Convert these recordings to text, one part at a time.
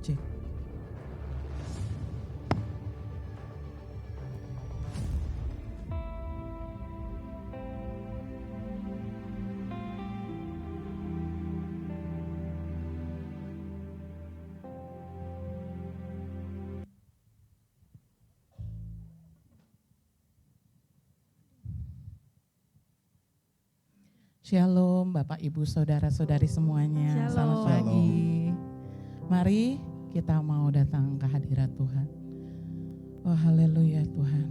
Cek. Shalom Bapak Ibu Saudara-saudari semuanya. Selamat pagi. Mari kita mau datang ke hadirat Tuhan. Oh haleluya Tuhan.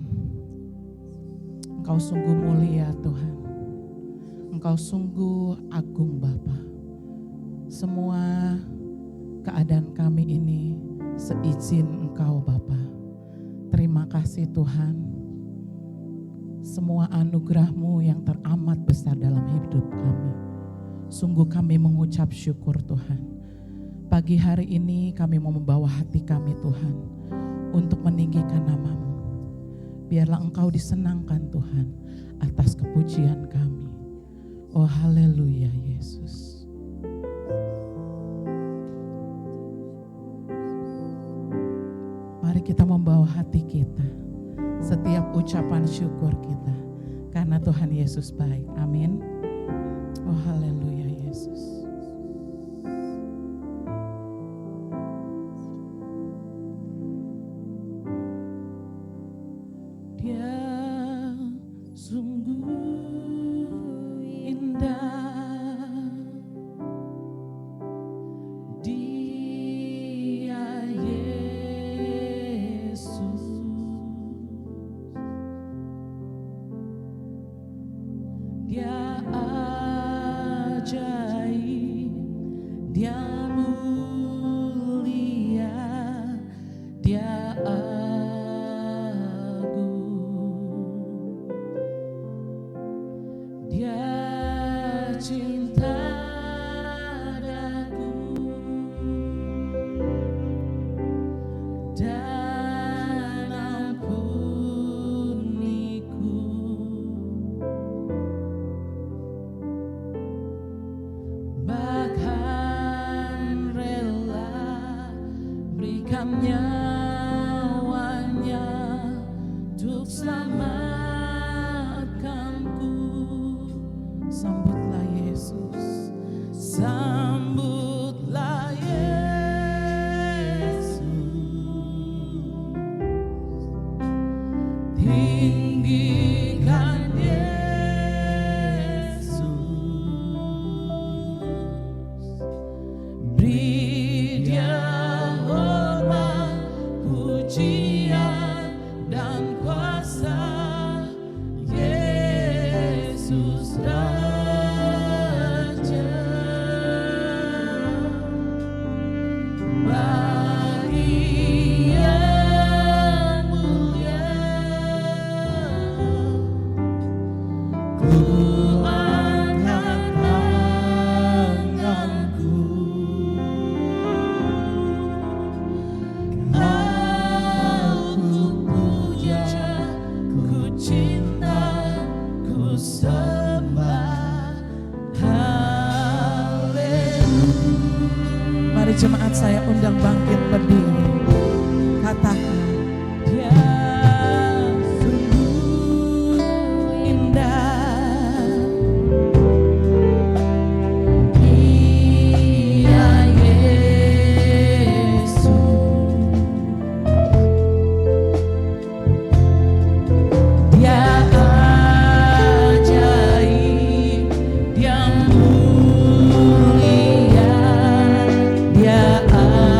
Engkau sungguh mulia Tuhan. Engkau sungguh agung Bapa. Semua keadaan kami ini seizin Engkau Bapa. Terima kasih Tuhan. Semua anugerah-Mu yang teramat besar dalam hidup kami. Sungguh kami mengucap syukur Tuhan. Pagi hari ini kami mau membawa hati kami Tuhan untuk meninggikan nama-Mu. Biarlah Engkau disenangkan Tuhan atas kepujian kami. Oh haleluya Yesus. Mari kita membawa hati kita. Setiap ucapan syukur kita. Karena Tuhan Yesus baik. Amin. Oh haleluya Yesus. Dia sungguh indah. Dia Yesus. Dia ajaib, Dia mulia, Dia agung, Dia cinta daku dan ampuniku. Bahkan rela berikan nyawanya untuk selamatkanku. Sambutlah Yesus, sambutlah Yesus. Tinggikan beri Dia hormat, pujian dan kuasa. Yesus Raja. Bagi yang mulia, ku angkat tanganku. Mari jemaat saya undang bangkit berdiri. Katakan, Dia sungguh indah. Dia Yesus. Dia ajaib, Dia mulia, Dia agung.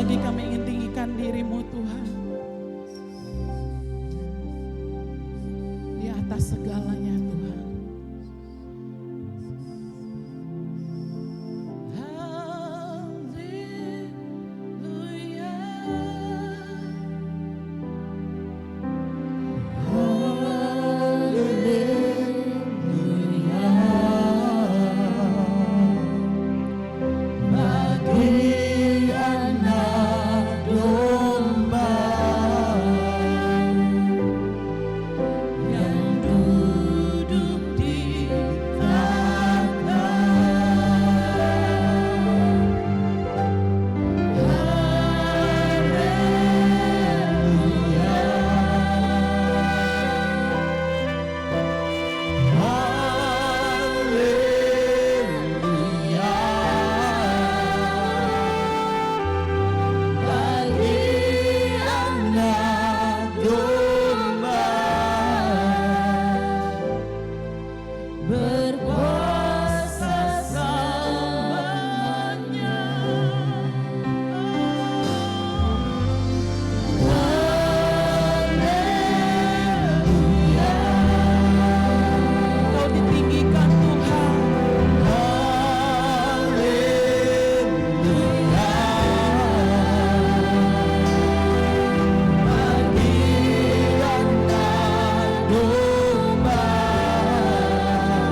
lagi kami ingin tinggikan diri-Mu Tuhan. Di atas segalanya Tuhan.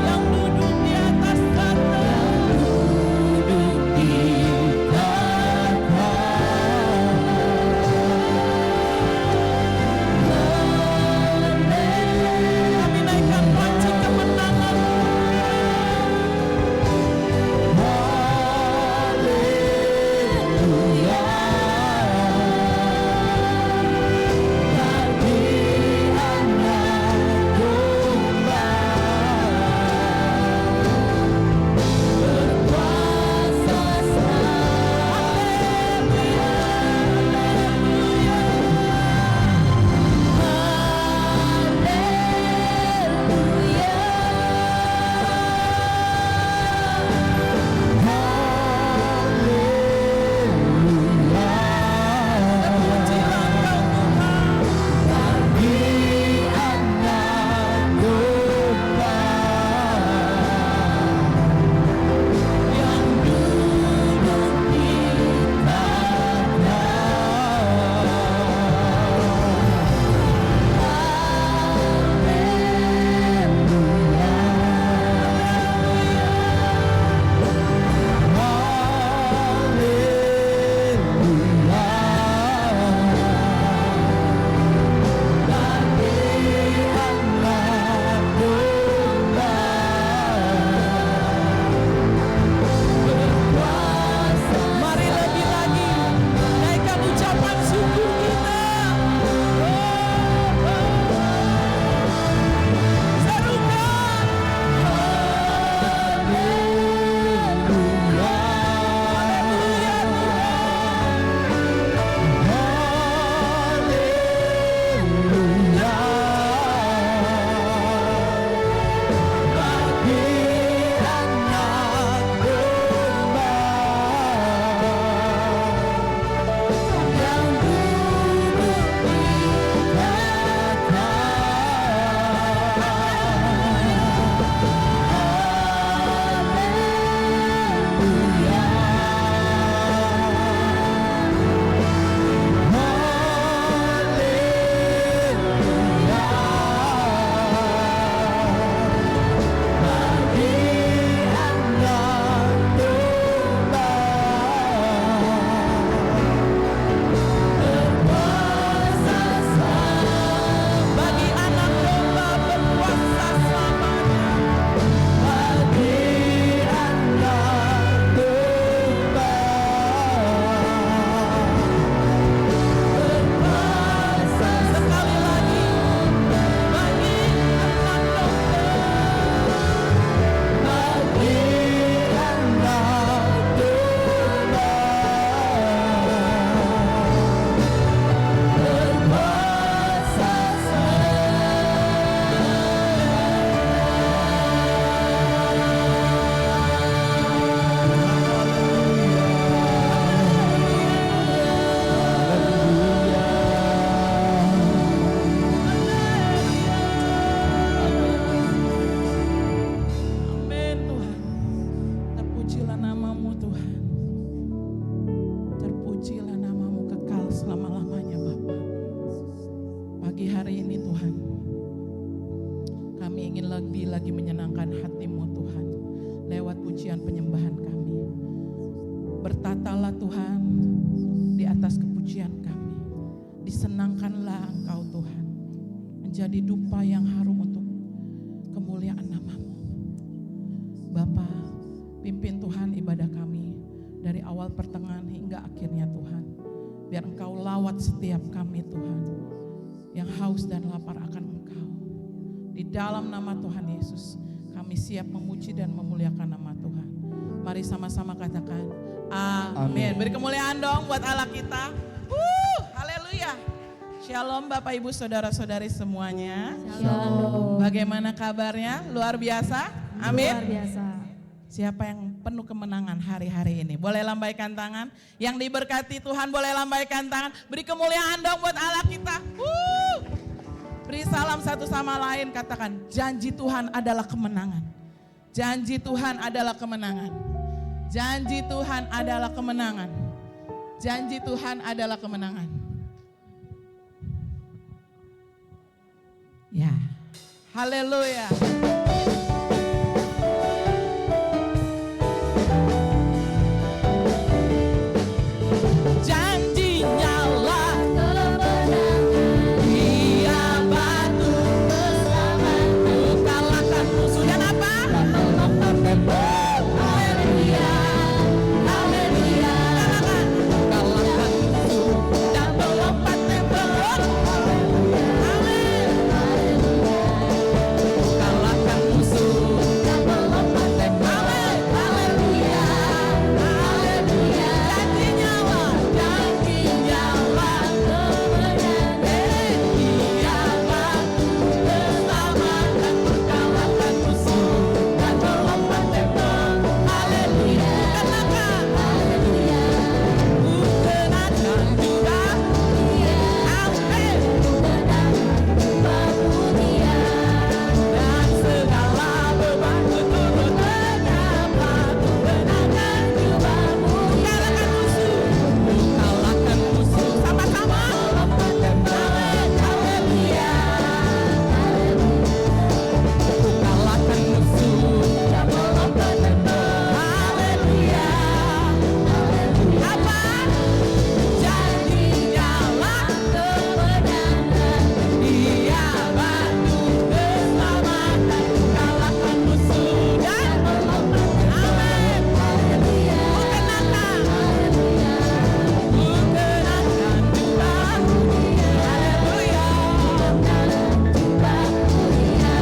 Yang kehendak dan hati-Mu Tuhan, lewat pujian penyembahan kami. Bertatalah Tuhan di atas kepujian kami. Disenangkanlah Engkau Tuhan, menjadi dupa yang harum untuk kemuliaan nama-Mu. Bapa, pimpin Tuhan ibadah kami dari awal pertengahan hingga akhirnya Tuhan. Biar Engkau lawat setiap kami Tuhan, yang haus dan lapar akan Engkau. Di dalam nama Tuhan Yesus, kami siap memuji dan memuliakan nama Tuhan. Mari sama-sama katakan amin. Beri kemuliaan dong buat Allah kita. Haleluya. Shalom Bapak Ibu Saudara-saudari semuanya. Shalom. Bagaimana kabarnya? Luar biasa? Amin. Luar biasa. Siapa yang penuh kemenangan hari-hari ini? Boleh lambaikan tangan. Yang diberkati Tuhan boleh lambaikan tangan. Beri kemuliaan dong buat Allah kita. Beri salam satu sama lain. Katakan, janji Tuhan adalah kemenangan. Janji Tuhan adalah kemenangan. Janji Tuhan adalah kemenangan. Janji Tuhan adalah kemenangan. Ya, haleluya. Janjinya lah kemenangan, Dia batu keselamatanku, kalahkan musuh dan apa? Haleluya, haleluya. Kalahkan musuh dan melompat tembok. Amin. Kalahkan musuh dan melompat tembok. Haleluya, haleluya. Janjinya lah kemenangan, Dia batu keselamatanku, kalahkan musuh dan melompat tembok. Haleluya, kenakan, haleluya. Ku kenakan juga, amin. Dan segala bebanku turun menyapa, ku kenakan jubahmu, kalahkan musuh, kalahkan musuh. Sama-sama, amin, haleluya. Ku kalahkan musuh dan melompat tembok, haleluya. Apa? Janjinya lah kemenangan, Dia batu keselamatanku, kalahkan musuh dan melompat. Amin, haleluya. Ku kenakan, haleluya. Ku kenakan jubahmu, haleluya.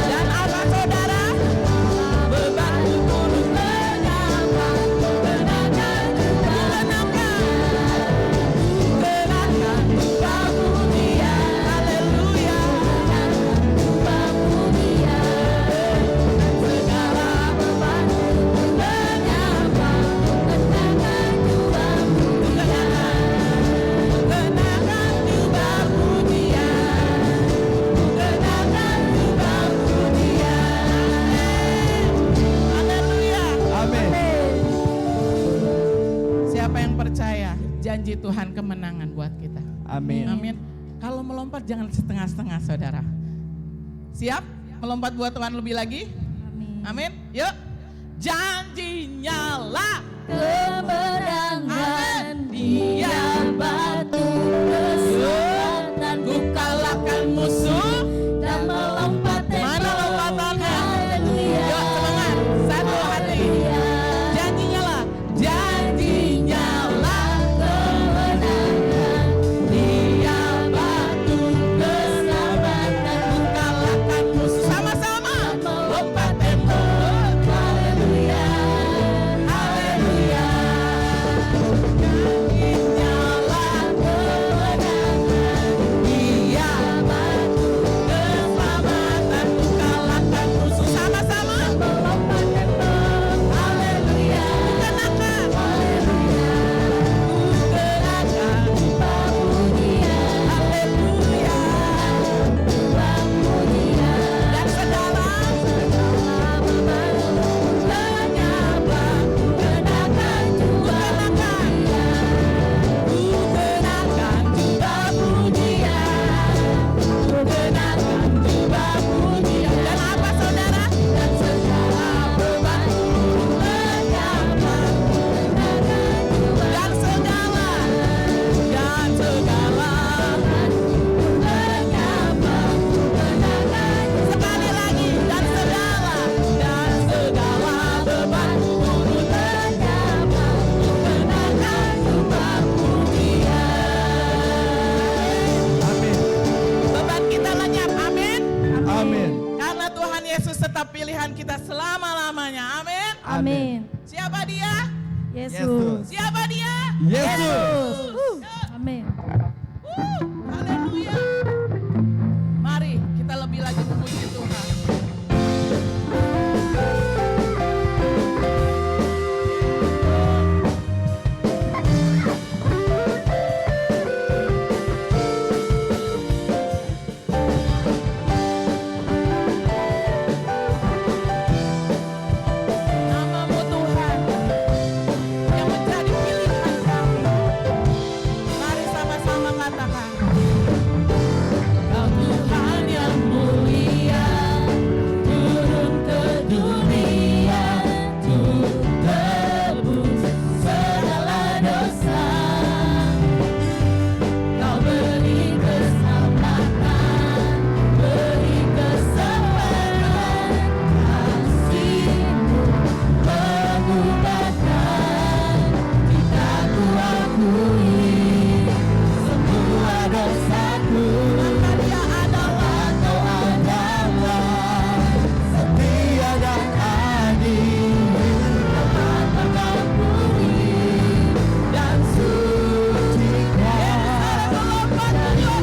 Dan apa saudara? Bebanku turun menyapa, ku kenakan jubahmu, kenakan jubahmu Dia, haleluya. Segala bebanku menyapa, kenakan jubahmu Dia, kenakan jubahmu Dia, kenakan jubahmu Dia. Haleluya. Amin. Siapa yang percaya janji Tuhan kemenangan buat kita? Amin. Amin. Kalau melompat jangan setengah-setengah saudara. Siap? Melompat buat Tuhan lebih lagi? Amin. Yuk. Janjinya lah Kemenangan, Dia batu keselamatanku, ku kalahkan musuh. dan melompat tembok. Mana lompatannya? Haleluya. Yuk semangat. Satu hati. Janjinya lah. Janjinya lah Kemenangan, Dia batu keselamatanku, kalahkan musuh. Sama-sama. Lompat tembok. haleluya. Haleluya. kita selama-lamanya. Amin. Amin. Siapa dia? Yesus. Siapa dia? Yesus. Amin. Haleluya. Mari kita lebih lagi memuji Tuhan. Namamu Tuhan yang menjadi pilihan kami. Mari sama-sama katakan. Kau Tuhan yang mulia, turun ke dunia untuk tebus segala dosa. Kau beri keselamatan, beri keselamatan, kasih-Mu mengubahkan. Kita ku akui semua dosaku. Maka Dia adalah, Kau adalah setia dan adil, dapat mengampuni dan sucikan dari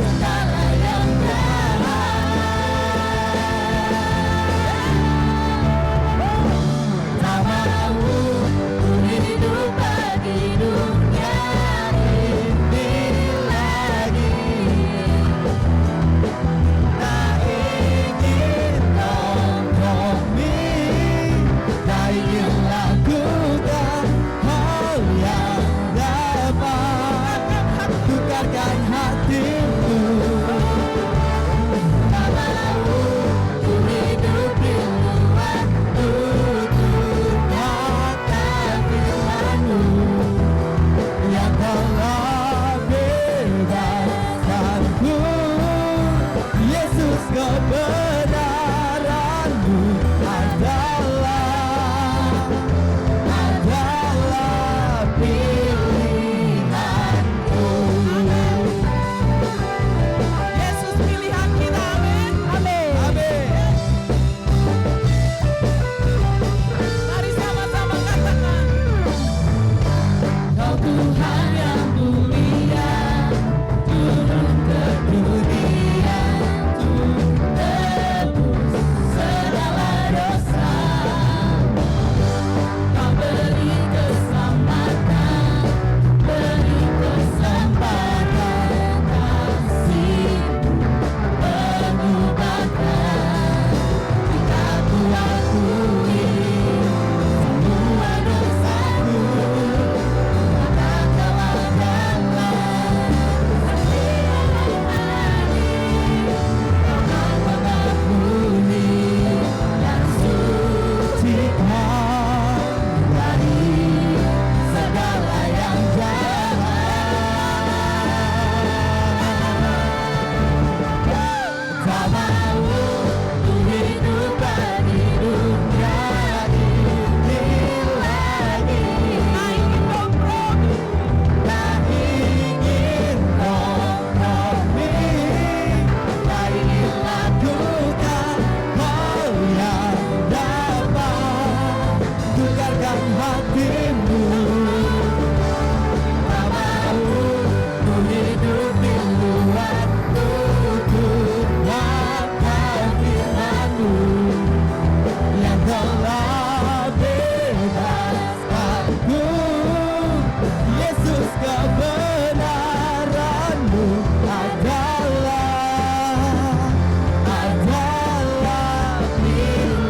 segala yang jahat. Namamu ku hidup bagi dunia ini lagi. Tak ingin kompromi, tak ingin lakukan hal yang dapat tukarkan hatimu. Namamu ku hidup di luar tuturkan firman-Mu yang telah bebaskanku. Yesus, kebenaran-Mu adalah pilihanku. Yesus pilihan kita, amin. Amin. Mari sama-sama katakan. Kau Tuhan yang mulia, turun ke dunia untuk tebus segala dosa. Kau beri keselamatan, beri kesempatan, kasih-Mu mengubahkan. Kita ku akui semua dosaku, maka Kau adalah setia dan adil, dapat mengampuni dan sucikan dari segala yang jahat. Namamu ku hidup bagi dunia ini lagi. Tak ingin kompromi, tak ingin lakukan hal yang dapat tukarkan hatimu. Namamu ku hidup di luar tuturkan firman-Mu yang telah bebaskanku. Yesus, kebenaran-Mu adalah pilihanku.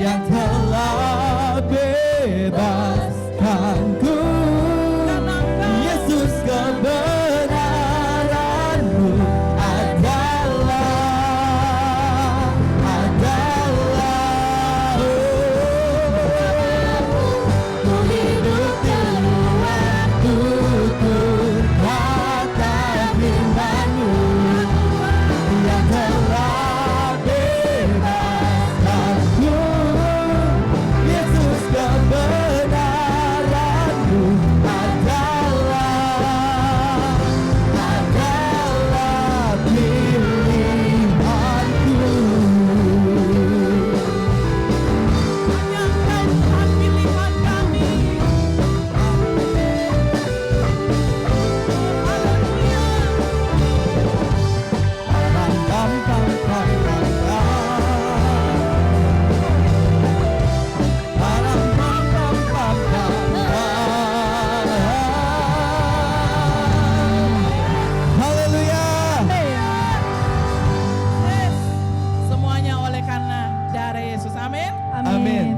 yang telah bebaskanku. Yesus, kebenaranmu adalah ku hidup keluar tutur kata firman-Mu yang telah bebaskanku. Yesus, kebenaranmu adalah pilihanku. Hanya Engkau pilihan kami. Haleluya. Yes. Semuanya oleh karena darah Yesus. Amin. Amin.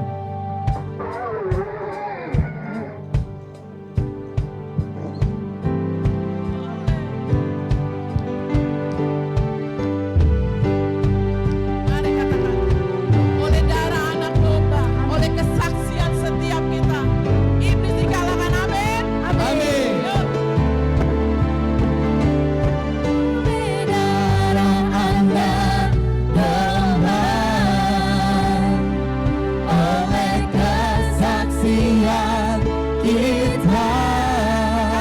Mari katakan, oleh darah anak domba, oleh kesaksian setiap kita, iblis dikalahkan. Amin. Amin. Yuk. Darah anak domba, oleh kesaksian kita,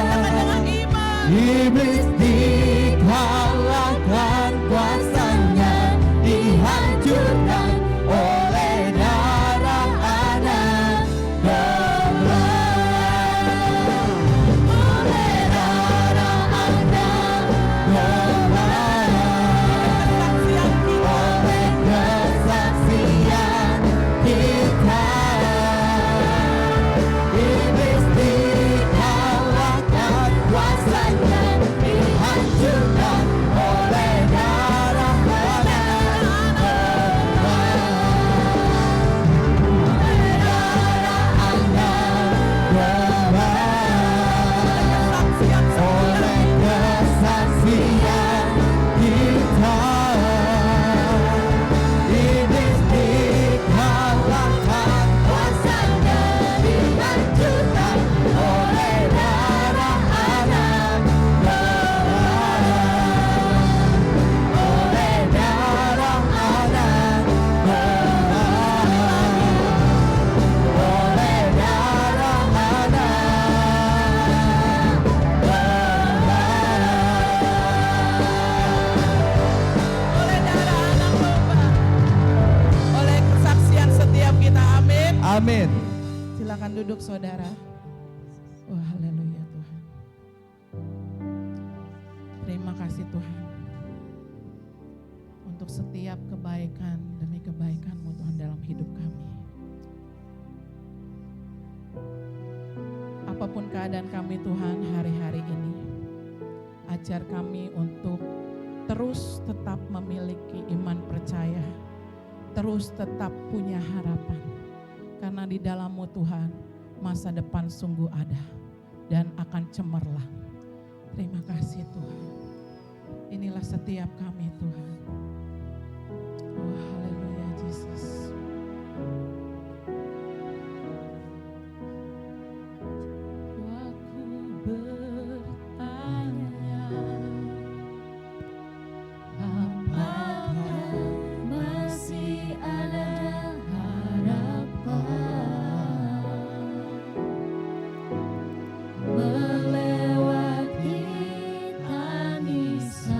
Katakan dengan iman. iblis dikalahkan, kuasanya dihancurkan oleh darah anak domba. Oleh darah anak domba, Kesaksian kita. oleh kesaksian kita, iblis dikalahkan, kuasanya dihancurkan oleh darah anak domba. Oleh darah anak domba, Kesaksian oleh kesaksian kita, iblis dikalahkan, kuasanya dihancurkan oleh darah anak domba. Oleh darah anak domba, oleh darah oleh darah anak domba, oleh kesaksian setiap kita. Amin. Amin. Silakan duduk saudara. Wah, haleluya Tuhan. Terima kasih Tuhan untuk setiap kebaikan demi kebaikan-Mu Tuhan dalam hidup kami. Apapun keadaan kami Tuhan hari-hari ini, ajar kami untuk terus tetap memiliki iman percaya, terus tetap punya harapan. Karena di dalam-Mu Tuhan, masa depan sungguh ada dan akan cemerlang. Terima kasih Tuhan. Inilah setiap kami Tuhan. Oh, haleluya Yesus. Aku bertanya, apakah masih ada harapan melewati tangisan?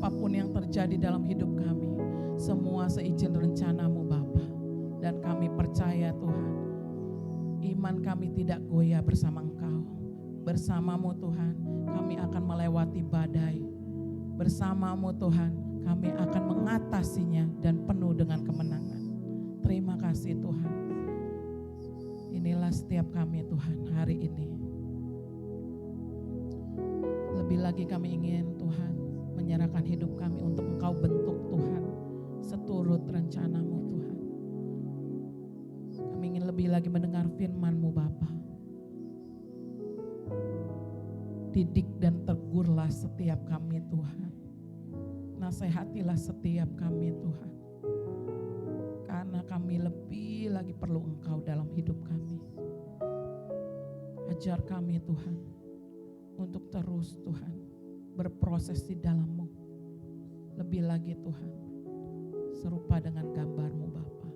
apapun yang terjadi dalam hidup kami, semua seizin rencanamu Bapa. Dan kami percaya Tuhan, iman kami tidak goyah bersama Engkau. Bersamamu Tuhan, kami akan melewati badai. Bersamamu Tuhan, kami akan mengatasinya dan penuh dengan kemenangan. Terima kasih Tuhan. Inilah setiap kami Tuhan hari ini. Lebih lagi kami ingin Tuhan menyerahkan hidup kami untuk Engkau bentuk Tuhan seturut rencanamu Tuhan. Kami ingin lebih lagi mendengar firman-Mu Bapa. Didik dan tegurlah setiap kami Tuhan. Nasihatilah setiap kami Tuhan. Karena kami lebih lagi perlu Engkau dalam hidup kami. Ajar kami Tuhan untuk terus Tuhan berproses di dalam-Mu. Lebih lagi Tuhan serupa dengan gambar-Mu Bapa.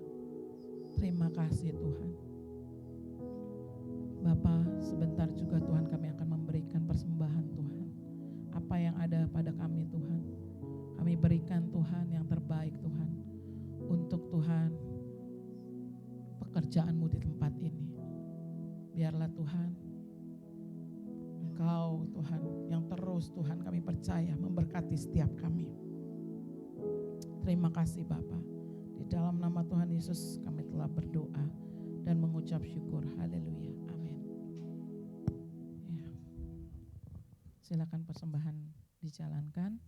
Terima kasih Tuhan. Bapa, sebentar juga Tuhan kami akan memberikan persembahan Tuhan. Apa yang ada pada kami Tuhan, kami berikan Tuhan yang terbaik Tuhan. Untuk Tuhan pekerjaan-Mu di tempat ini. Biarlah Tuhan Engkau Tuhan yang terus Tuhan kami percaya memberkati setiap kami. Terima kasih Bapa. Di dalam nama Tuhan Yesus kami telah berdoa dan mengucap syukur. Haleluya. Amin. Ya. Silakan persembahan dijalankan.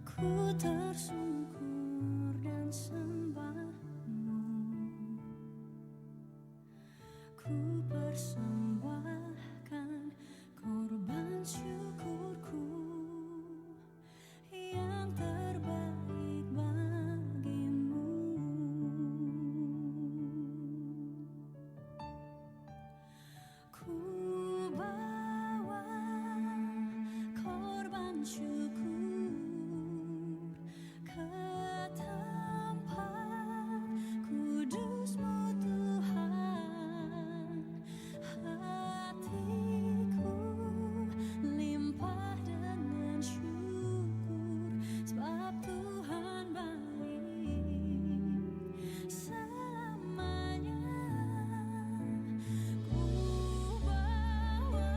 Ku tersungkur dan sembahmu, ku persembahkan korban syukurku yang terbaik bagimu. Ku bawa korban syukur ke tempat kudus-Mu Tuhan. Hatiku limpah dengan syukur, sebab Tuhan baik selamanya. Ku bawa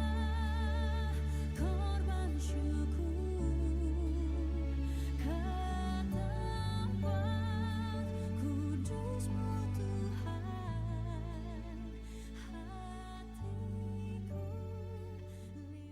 korban syukur ke tempat kudus-Mu Tuhan. Hatiku limpah dengan syukur.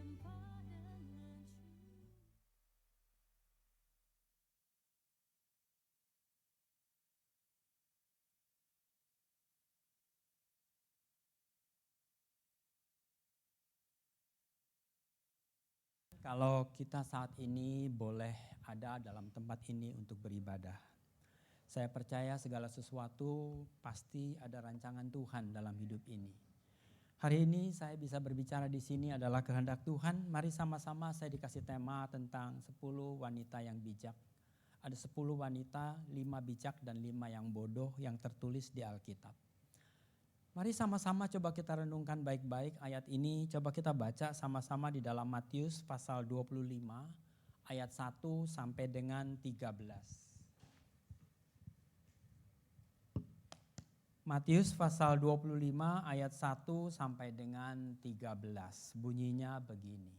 Kalau kita saat ini boleh ada dalam tempat ini untuk beribadah, saya percaya segala sesuatu pasti ada rancangan Tuhan dalam hidup ini. Hari ini saya bisa berbicara di sini adalah kehendak Tuhan. Mari sama-sama saya dikasih tema tentang 10 wanita yang bijak. Ada 10 wanita, 5 bijak dan 5 yang bodoh yang tertulis di Alkitab. Mari sama-sama coba kita renungkan baik-baik ayat ini. Coba kita baca sama-sama di dalam Matius pasal 25 ayat 1 sampai dengan 13. Matius pasal 25 ayat 1 sampai dengan 13. Bunyinya begini.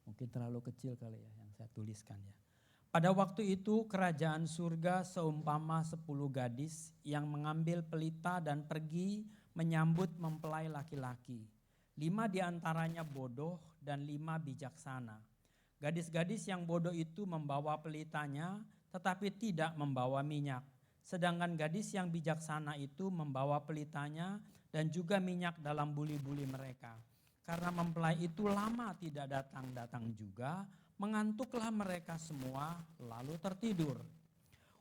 Mungkin terlalu kecil kali ya yang saya tuliskan ya. Pada waktu itu kerajaan surga seumpama 10 gadis yang mengambil pelita dan pergi menyambut mempelai laki-laki. 5 diantaranya bodoh dan 5 bijaksana. Gadis-gadis yang bodoh itu membawa pelitanya tetapi tidak membawa minyak. Sedangkan gadis yang bijaksana itu membawa pelitanya dan juga minyak dalam buli-buli mereka. Karena mempelai itu lama tidak datang-datang juga, mengantuklah mereka semua lalu tertidur.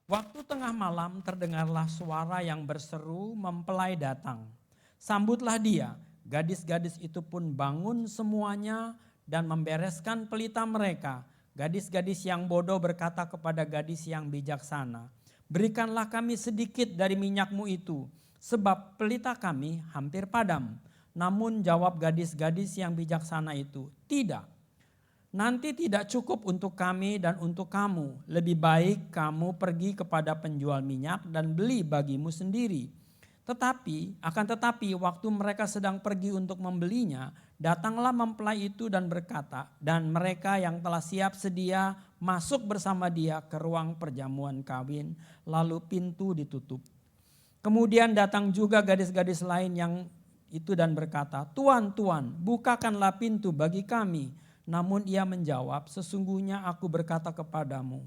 Waktu tengah malam terdengarlah suara yang berseru, mempelai datang. Sambutlah dia. Gadis-gadis itu pun bangun semuanya dan membereskan pelita mereka. Gadis-gadis yang bodoh berkata kepada gadis yang bijaksana, berikanlah kami sedikit dari minyakmu itu, sebab pelita kami hampir padam. Namun jawab gadis-gadis yang bijaksana itu, tidak. nanti tidak cukup untuk kami dan untuk kamu. Lebih baik kamu pergi kepada penjual minyak dan beli bagimu sendiri. Akan tetapi waktu mereka sedang pergi untuk membelinya, datanglah mempelai itu dan berkata, dan mereka yang telah siap sedia masuk bersama dia ke ruang perjamuan kawin, lalu pintu ditutup. Kemudian datang juga gadis-gadis lain yang itu dan berkata, Tuan, Tuan, bukakanlah pintu bagi kami. Namun ia menjawab, sesungguhnya aku berkata kepadamu,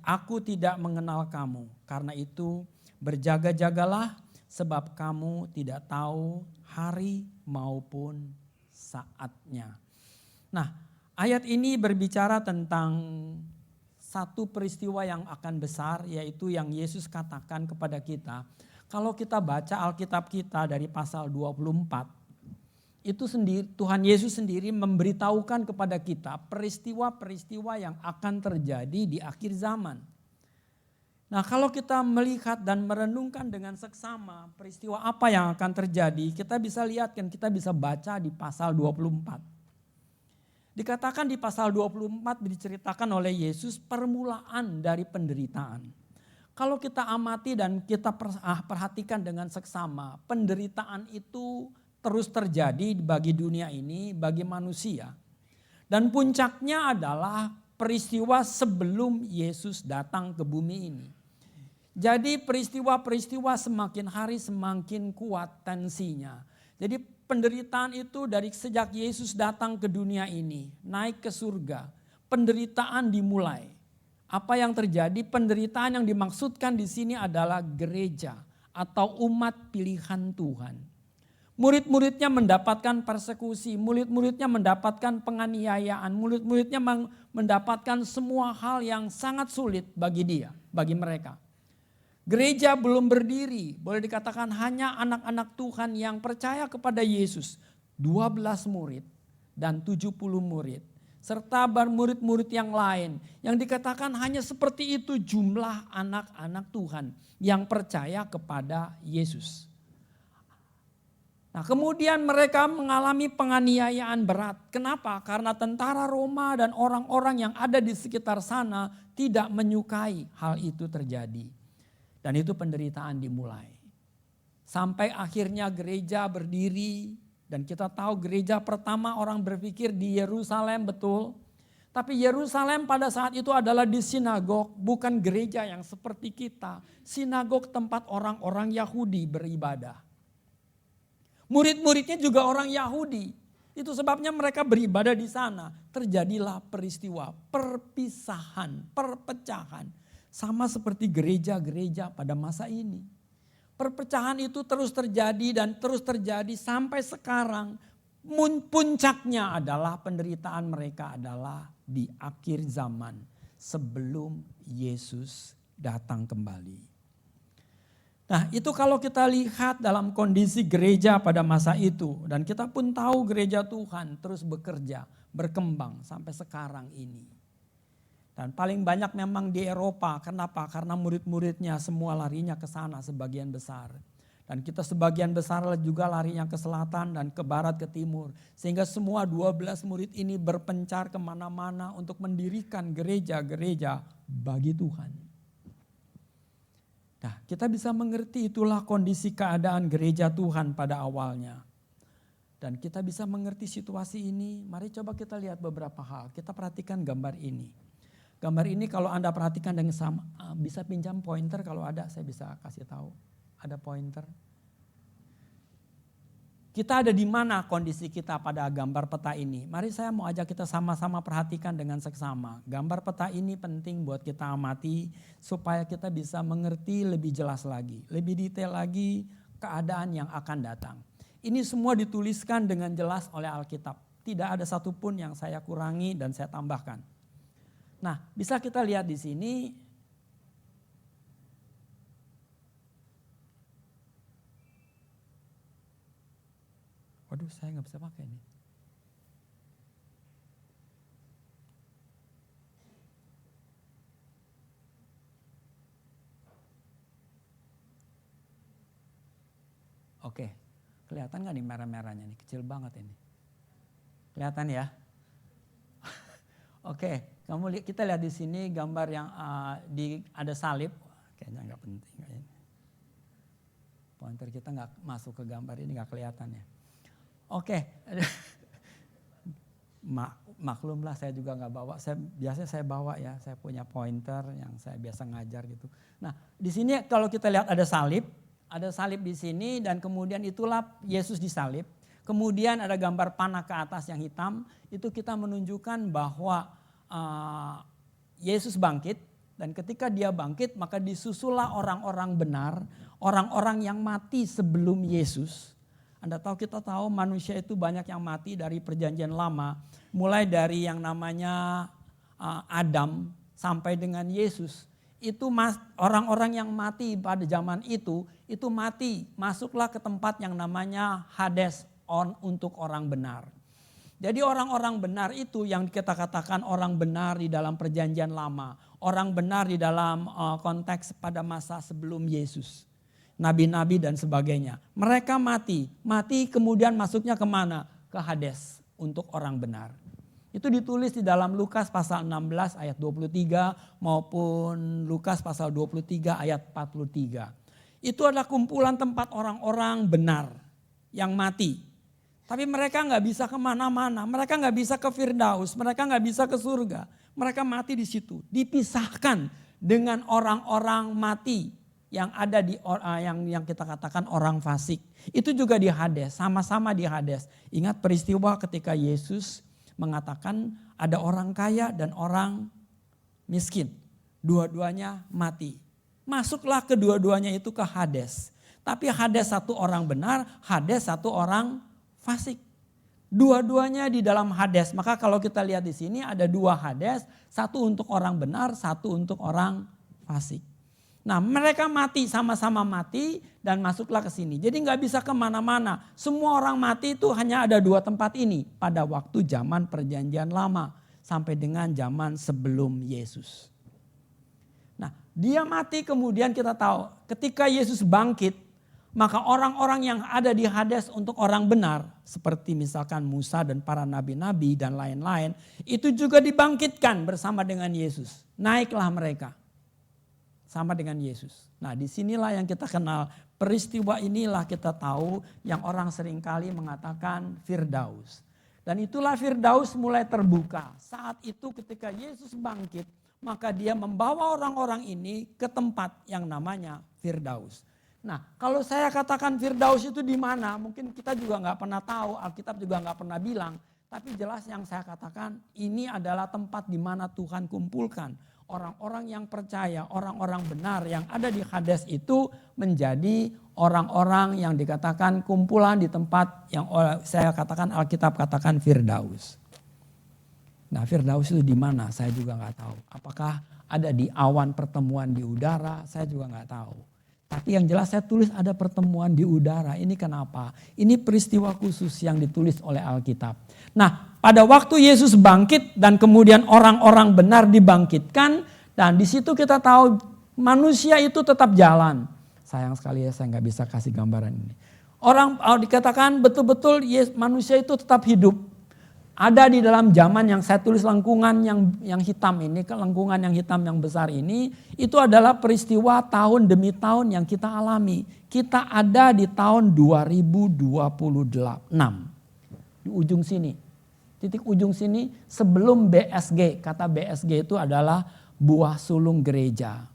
aku tidak mengenal kamu. Karena itu berjaga-jagalah, sebab kamu tidak tahu hari maupun saatnya. Nah, ayat ini berbicara tentang satu peristiwa yang akan besar, yaitu yang Yesus katakan kepada kita. Kalau kita baca Alkitab kita dari pasal 24, itu sendiri Tuhan Yesus sendiri memberitahukan kepada kita peristiwa-peristiwa yang akan terjadi di akhir zaman. Nah, kalau kita melihat dan merenungkan dengan seksama peristiwa apa yang akan terjadi, kita bisa lihat kan, kita bisa baca di pasal 24. Dikatakan di pasal 24 diceritakan oleh Yesus permulaan dari penderitaan. Kalau kita amati dan kita perhatikan dengan seksama, penderitaan itu terus terjadi bagi dunia ini, bagi manusia. Dan puncaknya adalah peristiwa sebelum Yesus datang ke bumi ini. Jadi peristiwa-peristiwa semakin hari semakin kuat tensinya. Jadi penderitaan itu dari sejak Yesus datang ke dunia ini, naik ke surga, penderitaan dimulai. Apa yang terjadi? Penderitaan yang dimaksudkan di sini adalah gereja atau umat pilihan Tuhan. Murid-muridnya mendapatkan persekusi, murid-muridnya mendapatkan penganiayaan, murid-muridnya mendapatkan semua hal yang sangat sulit bagi mereka. Gereja belum berdiri, boleh dikatakan hanya anak-anak Tuhan yang percaya kepada Yesus. 12 murid dan 70 murid. Serta murid-murid yang lain. Yang dikatakan hanya seperti itu jumlah anak-anak Tuhan yang percaya kepada Yesus. Nah, kemudian mereka mengalami penganiayaan berat. Kenapa? Karena tentara Roma dan orang-orang yang ada di sekitar sana tidak menyukai hal itu terjadi. Dan itu penderitaan dimulai. Sampai akhirnya gereja berdiri. Dan kita tahu gereja pertama orang berpikir di Yerusalem, betul. Tapi Yerusalem pada saat itu adalah di sinagog, bukan gereja yang seperti kita. Sinagog tempat orang-orang Yahudi beribadah. Murid-muridnya juga orang Yahudi. Itu sebabnya mereka beribadah di sana. Terjadilah peristiwa perpisahan, perpecahan. Sama seperti gereja-gereja pada masa ini. Perpecahan itu terus terjadi dan terus terjadi sampai sekarang. Puncaknya adalah penderitaan mereka adalah di akhir zaman sebelum Yesus datang kembali. Nah, itu kalau kita lihat dalam kondisi gereja pada masa itu. Dan kita pun tahu gereja Tuhan terus bekerja, berkembang sampai sekarang ini. Dan paling banyak memang di Eropa. Kenapa? Karena murid-muridnya semua larinya ke sana sebagian besar. Dan kita sebagian besar juga larinya ke selatan dan ke barat, ke timur. Sehingga semua 12 murid ini berpencar kemana-mana untuk mendirikan gereja-gereja bagi Tuhan. Nah, kita bisa mengerti itulah kondisi keadaan gereja Tuhan pada awalnya. Dan kita bisa mengerti situasi ini. Mari coba kita lihat beberapa hal. Kita perhatikan gambar ini. Gambar ini kalau Anda perhatikan dengan sama, bisa pinjam pointer kalau ada, saya bisa kasih tahu. Ada pointer. Kita ada di mana kondisi kita pada gambar peta ini? Mari saya mau ajak kita sama-sama perhatikan dengan seksama. Gambar peta ini penting buat kita amati supaya kita bisa mengerti lebih jelas lagi, lebih detail lagi keadaan yang akan datang. Ini semua dituliskan dengan jelas oleh Alkitab. Tidak ada satupun yang saya kurangi dan saya tambahkan. Nah, bisa kita lihat di sini. Waduh, saya nggak bisa pakai ini. Oke, kelihatan nggak nih merah-merahnya nih? Kecil banget ini. Kelihatan ya? Oke, kita lihat di sini gambar yang ada salib. Kayaknya nggak penting. Kayaknya. Pointer kita nggak masuk ke gambar ini, nggak kelihatan ya. Oke, maklumlah saya juga nggak bawa. Biasanya saya bawa ya, saya punya pointer yang saya biasa ngajar gitu. Nah, di sini kalau kita lihat ada salib di sini dan kemudian itulah Yesus disalib. Kemudian ada gambar panah ke atas yang hitam, itu kita menunjukkan bahwa Yesus bangkit dan ketika dia bangkit maka disusullah orang-orang benar, orang-orang yang mati sebelum Yesus. Kita tahu manusia itu banyak yang mati dari perjanjian lama, mulai dari yang namanya Adam sampai dengan Yesus. Itu orang-orang yang mati pada zaman itu mati, masuklah ke tempat yang namanya Hades untuk orang benar. Jadi orang-orang benar itu yang kita katakan orang benar di dalam perjanjian lama. Orang benar di dalam konteks pada masa sebelum Yesus. Nabi-nabi dan sebagainya. Mereka mati kemudian masuknya kemana? Ke Hades untuk orang benar. Itu ditulis di dalam Lukas pasal 16 ayat 23 maupun Lukas pasal 23 ayat 43. Itu adalah kumpulan tempat orang-orang benar yang mati. Tapi mereka nggak bisa kemana-mana, mereka nggak bisa ke Firdaus, mereka nggak bisa ke surga. Mereka mati di situ, dipisahkan dengan orang-orang mati yang ada di yang kita katakan orang fasik. Itu juga di Hades, sama-sama di Hades. Ingat peristiwa ketika Yesus mengatakan ada orang kaya dan orang miskin. Dua-duanya mati. Masuklah kedua-duanya itu ke Hades. Tapi Hades satu orang benar, Hades satu orang fasik. Dua-duanya di dalam Hades. Maka kalau kita lihat di sini ada dua Hades, satu untuk orang benar, satu untuk orang fasik. Nah, mereka mati, sama-sama mati dan masuklah ke sini. Jadi nggak bisa kemana-mana. Semua orang mati itu hanya ada dua tempat ini pada waktu zaman perjanjian lama sampai dengan zaman sebelum Yesus. Nah, dia mati kemudian kita tahu ketika Yesus bangkit, maka orang-orang yang ada di Hades untuk orang benar, seperti misalkan Musa dan para nabi-nabi dan lain-lain, itu juga dibangkitkan bersama dengan Yesus. Naiklah mereka sama dengan Yesus. Nah, disinilah yang kita kenal, peristiwa inilah kita tahu yang orang seringkali mengatakan Firdaus. Dan itulah Firdaus mulai terbuka. Saat itu ketika Yesus bangkit, maka dia membawa orang-orang ini ke tempat yang namanya Firdaus. Nah, kalau saya katakan Firdaus itu di mana, mungkin kita juga nggak pernah tahu, Alkitab juga nggak pernah bilang. Tapi jelas yang saya katakan ini adalah tempat di mana Tuhan kumpulkan orang-orang yang percaya, orang-orang benar yang ada di Hades itu menjadi orang-orang yang dikatakan kumpulan di tempat yang saya katakan Alkitab katakan Firdaus. Nah, Firdaus itu di mana? Saya juga nggak tahu. Apakah ada di awan pertemuan di udara? Saya juga nggak tahu. Tapi yang jelas saya tulis ada pertemuan di udara. Ini kenapa? Ini peristiwa khusus yang ditulis oleh Alkitab. Nah, pada waktu Yesus bangkit dan kemudian orang-orang benar dibangkitkan. Dan di situ kita tahu manusia itu tetap jalan. Sayang sekali ya saya nggak bisa kasih gambaran ini. Dikatakan betul-betul manusia itu tetap hidup. Ada di dalam zaman yang saya tulis lengkungan yang hitam ini, lengkungan yang hitam yang besar ini, itu adalah peristiwa tahun demi tahun yang kita alami. Kita ada di tahun 2026. Di ujung sini. Titik ujung sini sebelum BSG. Kata BSG itu adalah buah sulung gereja.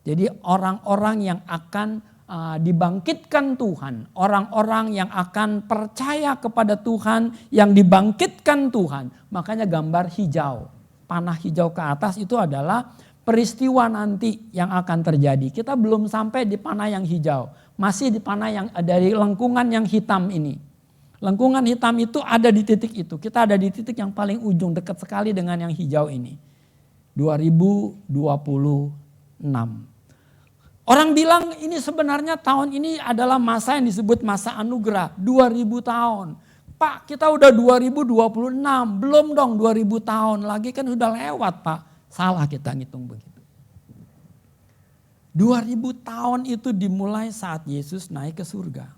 Jadi orang-orang yang akan dibangkitkan Tuhan, orang-orang yang akan percaya kepada Tuhan, yang dibangkitkan Tuhan. Makanya gambar hijau, panah hijau ke atas itu adalah peristiwa nanti yang akan terjadi. Kita belum sampai di panah yang hijau, masih di panah yang dari lengkungan yang hitam ini. Lengkungan hitam itu ada di titik itu, kita ada di titik yang paling ujung, dekat sekali dengan yang hijau ini. 2026. Orang bilang ini sebenarnya tahun ini adalah masa yang disebut masa anugerah, 2000 tahun. Pak, kita udah 2026, belum dong 2000 tahun lagi kan udah lewat Pak. Salah kita ngitung begitu. 2000 tahun itu dimulai saat Yesus naik ke surga.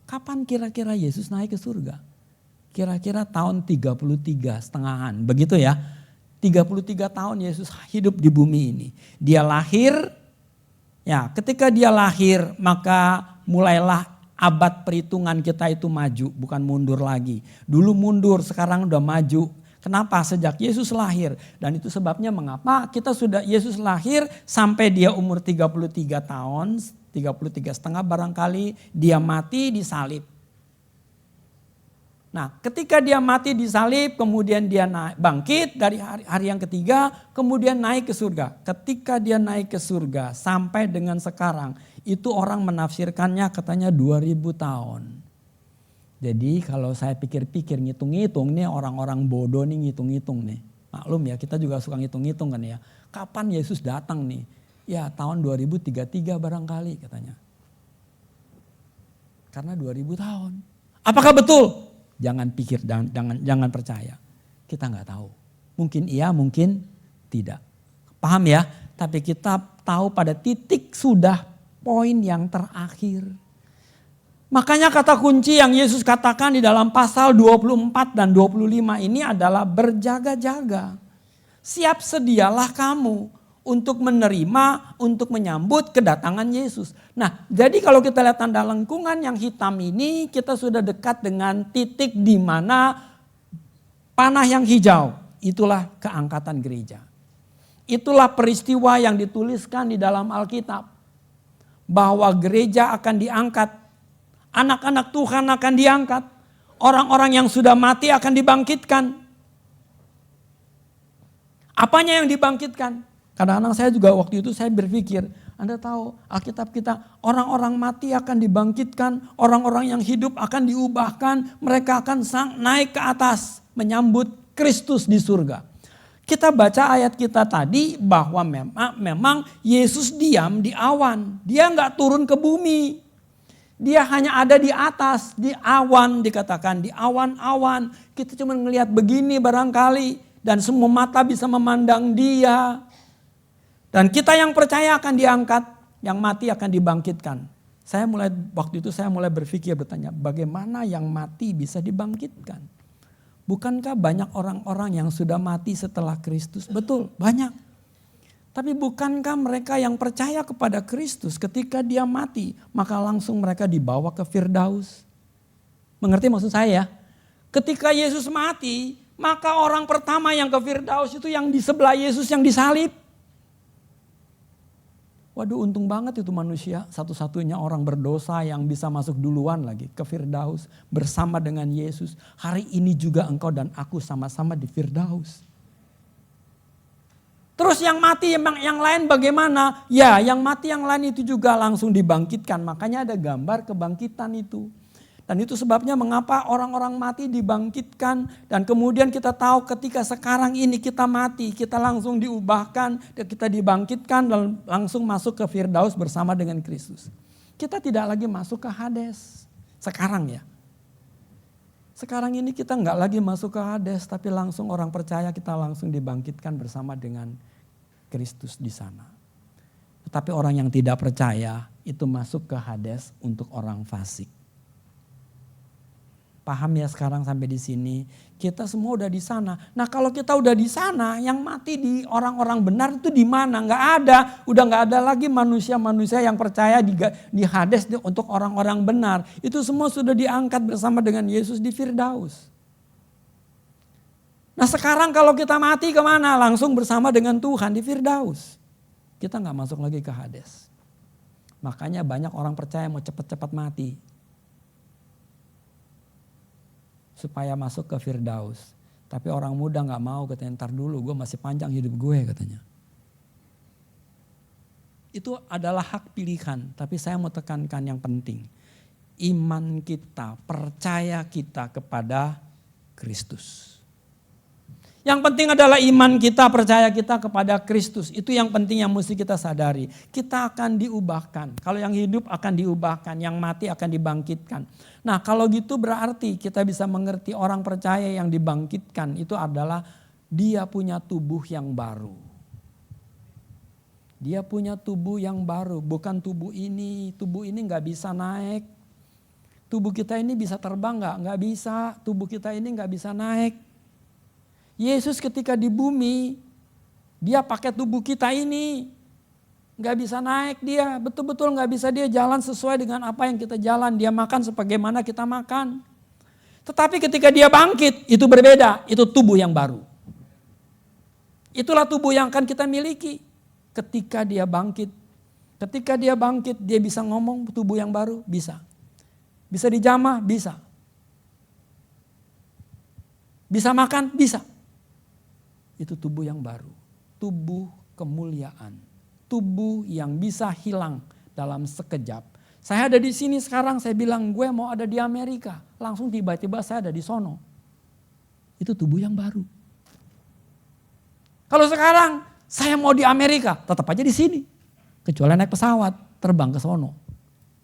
Kapan kira-kira Yesus naik ke surga? Kira-kira tahun 33 setengahan, begitu ya. 33 tahun Yesus hidup di bumi ini. Dia lahir, ya ketika dia lahir maka mulailah abad perhitungan kita itu maju, bukan mundur lagi. Dulu mundur, sekarang udah maju. Kenapa? Sejak Yesus lahir. Dan itu sebabnya mengapa kita sudah Yesus lahir sampai dia umur 33 tahun, 33 setengah barangkali, dia mati disalib. Nah, ketika dia mati disalib, kemudian dia bangkit dari hari yang ketiga, kemudian naik ke surga. Ketika dia naik ke surga sampai dengan sekarang, itu orang menafsirkannya katanya 2000 tahun. Jadi kalau saya pikir-pikir ngitung-ngitung nih orang-orang bodoh nih ngitung-ngitung nih. Maklum ya, kita juga suka ngitung-ngitung kan ya. Kapan Yesus datang nih? Ya tahun 2033 barangkali katanya. Karena 2000 tahun. Apakah betul? Jangan pikir, jangan percaya. Kita nggak tahu. Mungkin iya, mungkin tidak. Paham ya? Tapi kita tahu pada titik sudah poin yang terakhir. Makanya kata kunci yang Yesus katakan di dalam pasal 24 dan 25 ini adalah berjaga-jaga. Siap sedialah kamu untuk menerima, untuk menyambut kedatangan Yesus. Nah, jadi kalau kita lihat tanda lengkungan yang hitam ini, kita sudah dekat dengan titik di mana panah yang hijau. Itulah keangkatan gereja. Itulah peristiwa yang dituliskan di dalam Alkitab. Bahwa gereja akan diangkat. Anak-anak Tuhan akan diangkat. Orang-orang yang sudah mati akan dibangkitkan. Apanya yang dibangkitkan? Kadang-kadang saya juga waktu itu saya berpikir, Anda tahu Alkitab kita orang-orang mati akan dibangkitkan, orang-orang yang hidup akan diubahkan, mereka akan naik ke atas menyambut Kristus di surga. Kita baca ayat kita tadi bahwa memang Yesus diam di awan, dia nggak turun ke bumi. Dia hanya ada di atas, di awan dikatakan, di awan-awan. Kita cuma ngelihat begini barangkali dan semua mata bisa memandang dia. Dan kita yang percaya akan diangkat, yang mati akan dibangkitkan. Waktu itu saya mulai berpikir bertanya, bagaimana yang mati bisa dibangkitkan? Bukankah banyak orang-orang yang sudah mati setelah Kristus? Betul, banyak. Tapi bukankah mereka yang percaya kepada Kristus ketika dia mati, maka langsung mereka dibawa ke Firdaus? Mengerti maksud saya ya? Ketika Yesus mati, maka orang pertama yang ke Firdaus itu yang di sebelah Yesus yang disalib. Waduh, untung banget itu manusia, satu-satunya orang berdosa yang bisa masuk duluan lagi ke Firdaus bersama dengan Yesus. Hari ini juga engkau dan aku sama-sama di Firdaus. Terus yang mati yang lain bagaimana? Ya, yang mati yang lain itu juga langsung dibangkitkan. Makanya ada gambar kebangkitan itu. Dan itu sebabnya mengapa orang-orang mati dibangkitkan. Dan kemudian kita tahu ketika sekarang ini kita mati, kita langsung diubahkan, kita dibangkitkan dan langsung masuk ke Firdaus bersama dengan Kristus. Kita tidak lagi masuk ke Hades. Sekarang ya. Sekarang ini kita nggak lagi masuk ke Hades, tapi langsung orang percaya kita langsung dibangkitkan bersama dengan Kristus di sana. Tetapi orang yang tidak percaya itu masuk ke Hades untuk orang fasik. Paham ya sekarang sampai di sini? Kita semua udah di sana. Nah kalau kita udah di sana, yang mati di orang-orang benar itu di mana? Nggak ada. Udah nggak ada lagi manusia-manusia yang percaya di Hades untuk orang-orang benar. Itu semua sudah diangkat bersama dengan Yesus di Firdaus. Nah sekarang kalau kita mati kemana? Langsung bersama dengan Tuhan di Firdaus. Kita nggak masuk lagi ke Hades. Makanya banyak orang percaya mau cepat-cepat mati. Supaya masuk ke Firdaus. Tapi orang muda gak mau, katanya ntar dulu gue masih panjang hidup gue katanya. Itu adalah hak pilihan, tapi saya mau tekankan yang penting. Iman kita, percaya kita kepada Kristus. Yang penting adalah iman kita, percaya kita kepada Kristus. Itu yang penting yang mesti kita sadari. Kita akan diubahkan. Kalau yang hidup akan diubahkan, yang mati akan dibangkitkan. Nah kalau gitu berarti kita bisa mengerti orang percaya yang dibangkitkan itu adalah dia punya tubuh yang baru. Dia punya tubuh yang baru, bukan tubuh ini. Tubuh ini gak bisa naik. Tubuh kita ini bisa terbang gak? Gak bisa. Tubuh kita ini gak bisa naik. Yesus ketika di bumi, dia pakai tubuh kita ini. Gak bisa naik dia, betul-betul gak bisa dia jalan sesuai dengan apa yang kita jalan. Dia makan sebagaimana kita makan. Tetapi ketika dia bangkit, itu berbeda, itu tubuh yang baru. Itulah tubuh yang akan kita miliki ketika dia bangkit. Ketika dia bangkit, dia bisa ngomong tubuh yang baru, bisa. Bisa dijamah, bisa. Bisa makan, bisa. Itu tubuh yang baru, tubuh kemuliaan. Tubuh yang bisa hilang dalam sekejap. Saya ada di sini sekarang, saya bilang gue mau ada di Amerika. Langsung tiba-tiba saya ada di sono. Itu tubuh yang baru. Kalau sekarang saya mau di Amerika, tetap aja di sini. Kecuali naik pesawat, terbang ke sono.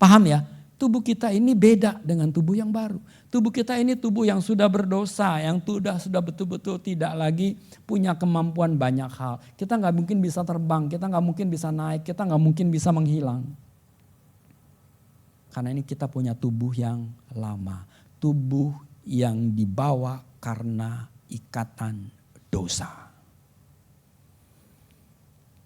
Paham ya? Tubuh kita ini beda dengan tubuh yang baru. Tubuh kita ini tubuh yang sudah berdosa, yang sudah betul-betul tidak lagi punya kemampuan banyak hal. Kita nggak mungkin bisa terbang, kita nggak mungkin bisa naik, kita nggak mungkin bisa menghilang. Karena ini kita punya tubuh yang lama, tubuh yang dibawa karena ikatan dosa.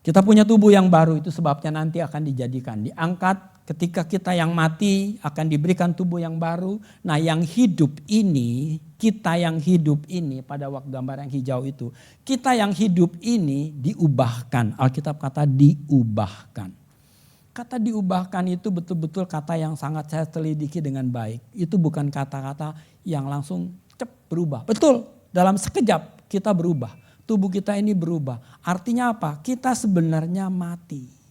Kita punya tubuh yang baru, itu sebabnya nanti akan dijadikan, diangkat. Ketika kita yang mati akan diberikan tubuh yang baru. Nah yang hidup ini, kita yang hidup ini pada waktu gambar yang hijau itu. Kita yang hidup ini diubahkan. Alkitab kata diubahkan. Kata diubahkan itu betul-betul kata yang sangat saya telidiki dengan baik. Itu bukan kata-kata yang langsung berubah. Betul, dalam sekejap kita berubah. Tubuh kita ini berubah. Artinya apa? Kita sebenarnya mati.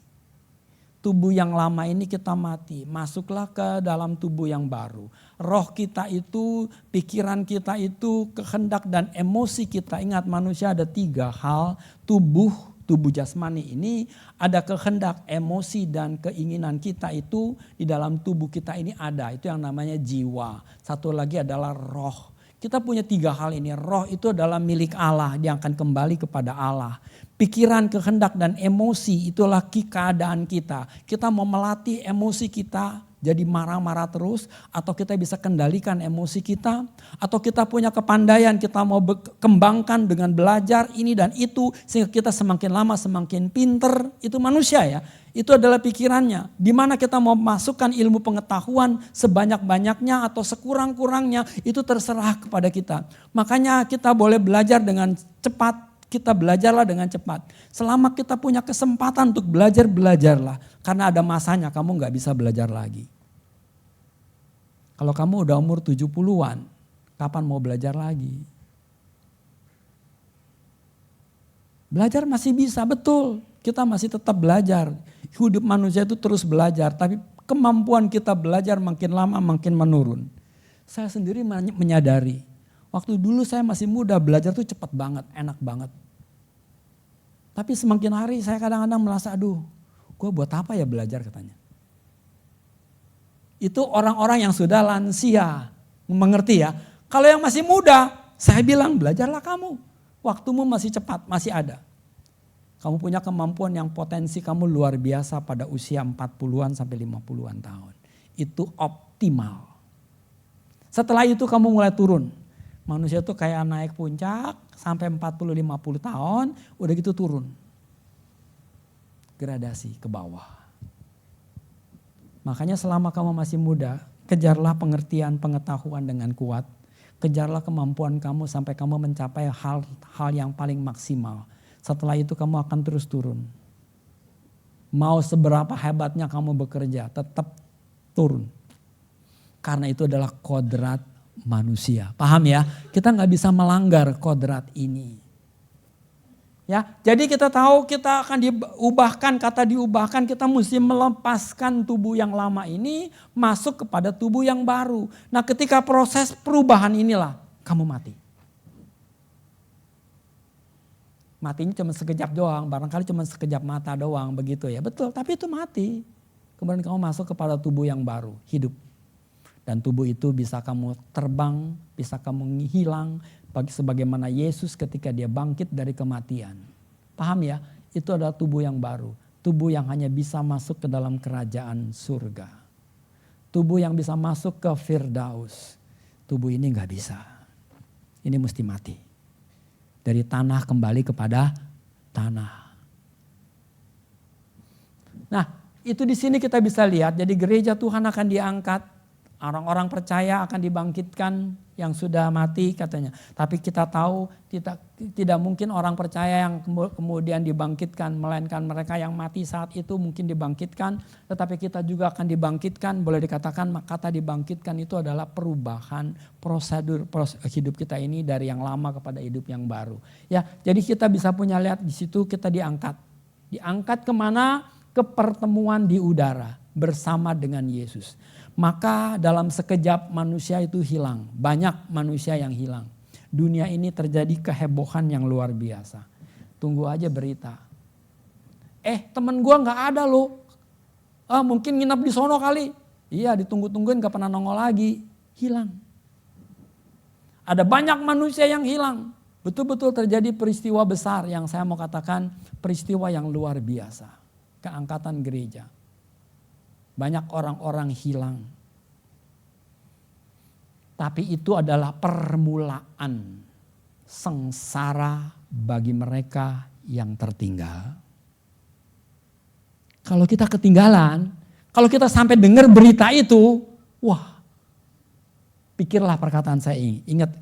Tubuh yang lama ini kita mati, masuklah ke dalam tubuh yang baru. Roh kita itu, pikiran kita itu, kehendak dan emosi kita. Ingat manusia ada 3 hal, tubuh jasmani ini ada kehendak, emosi dan keinginan kita itu di dalam tubuh kita ini ada. Itu yang namanya jiwa. Satu lagi adalah roh. Kita punya 3 hal ini, roh itu adalah milik Allah, dia akan kembali kepada Allah. Pikiran, kehendak dan emosi itulah keadaan kita. Kita mau melatih emosi kita jadi marah-marah terus, atau kita bisa kendalikan emosi kita, atau kita punya kepandaian, kita mau kembangkan dengan belajar ini dan itu sehingga kita semakin lama semakin pinter. Itu manusia ya. Itu adalah pikirannya. Di mana kita mau masukkan ilmu pengetahuan sebanyak-banyaknya atau sekurang-kurangnya itu terserah kepada kita. Makanya kita boleh belajar dengan cepat. Kita belajarlah dengan cepat. Selama kita punya kesempatan untuk belajar, belajarlah. Karena ada masanya kamu gak bisa belajar lagi. Kalau kamu udah umur 70-an, kapan mau belajar lagi? Belajar masih bisa, betul. Kita masih tetap belajar. Hidup manusia itu terus belajar. Tapi kemampuan kita belajar makin lama makin menurun. Saya sendiri menyadari. Waktu dulu saya masih muda, belajar tuh cepat banget, enak banget. Tapi semakin hari saya kadang-kadang merasa, aduh, gue buat apa ya belajar katanya. Itu orang-orang yang sudah lansia, mengerti ya. Kalau yang masih muda, saya bilang belajarlah kamu. Waktumu masih cepat, masih ada. Kamu punya kemampuan yang potensi kamu luar biasa pada usia 40-an sampai 50-an tahun. Itu optimal. Setelah itu kamu mulai turun. Manusia itu kayak naik puncak sampai 40-50 tahun, udah gitu turun. Gradasi ke bawah. Makanya selama kamu masih muda, kejarlah pengertian, pengetahuan dengan kuat. Kejarlah kemampuan kamu sampai kamu mencapai hal yang paling maksimal. Setelah itu kamu akan terus turun. Mau seberapa hebatnya kamu bekerja, tetap turun. Karena itu adalah kodrat manusia. Paham ya? Kita nggak bisa melanggar kodrat ini. Ya, jadi kita tahu kita akan diubahkan, kata diubahkan kita mesti melepaskan tubuh yang lama ini masuk kepada tubuh yang baru. Nah, ketika proses perubahan inilah kamu mati. Matinya cuma sekejap doang, barangkali cuma sekejap mata doang begitu ya. Betul, tapi itu mati. Kemudian kamu masuk kepada tubuh yang baru, hidup. Dan tubuh itu bisa kamu terbang, bisa kamu hilang. Sebagaimana Yesus ketika dia bangkit dari kematian. Paham ya? Itu adalah tubuh yang baru. Tubuh yang hanya bisa masuk ke dalam kerajaan surga. Tubuh yang bisa masuk ke Firdaus. Tubuh ini gak bisa. Ini mesti mati. Dari tanah kembali kepada tanah. Nah, itu di sini kita bisa lihat, jadi gereja Tuhan akan diangkat, orang-orang percaya akan dibangkitkan yang sudah mati katanya. Tapi kita tahu tidak mungkin orang percaya yang kemudian dibangkitkan, melainkan mereka yang mati saat itu mungkin dibangkitkan, tetapi kita juga akan dibangkitkan. Boleh dikatakan kata dibangkitkan itu adalah perubahan prosedur hidup kita ini dari yang lama kepada hidup yang baru. Ya, jadi kita bisa punya lihat di situ kita diangkat. Diangkat kemana? Ke pertemuan di udara bersama dengan Yesus. Maka dalam sekejap manusia itu hilang. Banyak manusia yang hilang. Dunia ini terjadi kehebohan yang luar biasa. Tunggu aja berita. Temen gue gak ada loh. Mungkin nginep di sono kali. Iya, ditunggu-tungguin gak pernah nongol lagi. Hilang. Ada banyak manusia yang hilang. Betul-betul terjadi peristiwa besar yang saya mau katakan peristiwa yang luar biasa. Keangkatan gereja. Banyak orang-orang hilang. Tapi itu adalah permulaan sengsara bagi mereka yang tertinggal. Kalau kita ketinggalan, kalau kita sampai dengar berita itu, wah, pikirlah perkataan saya ini. Ingat,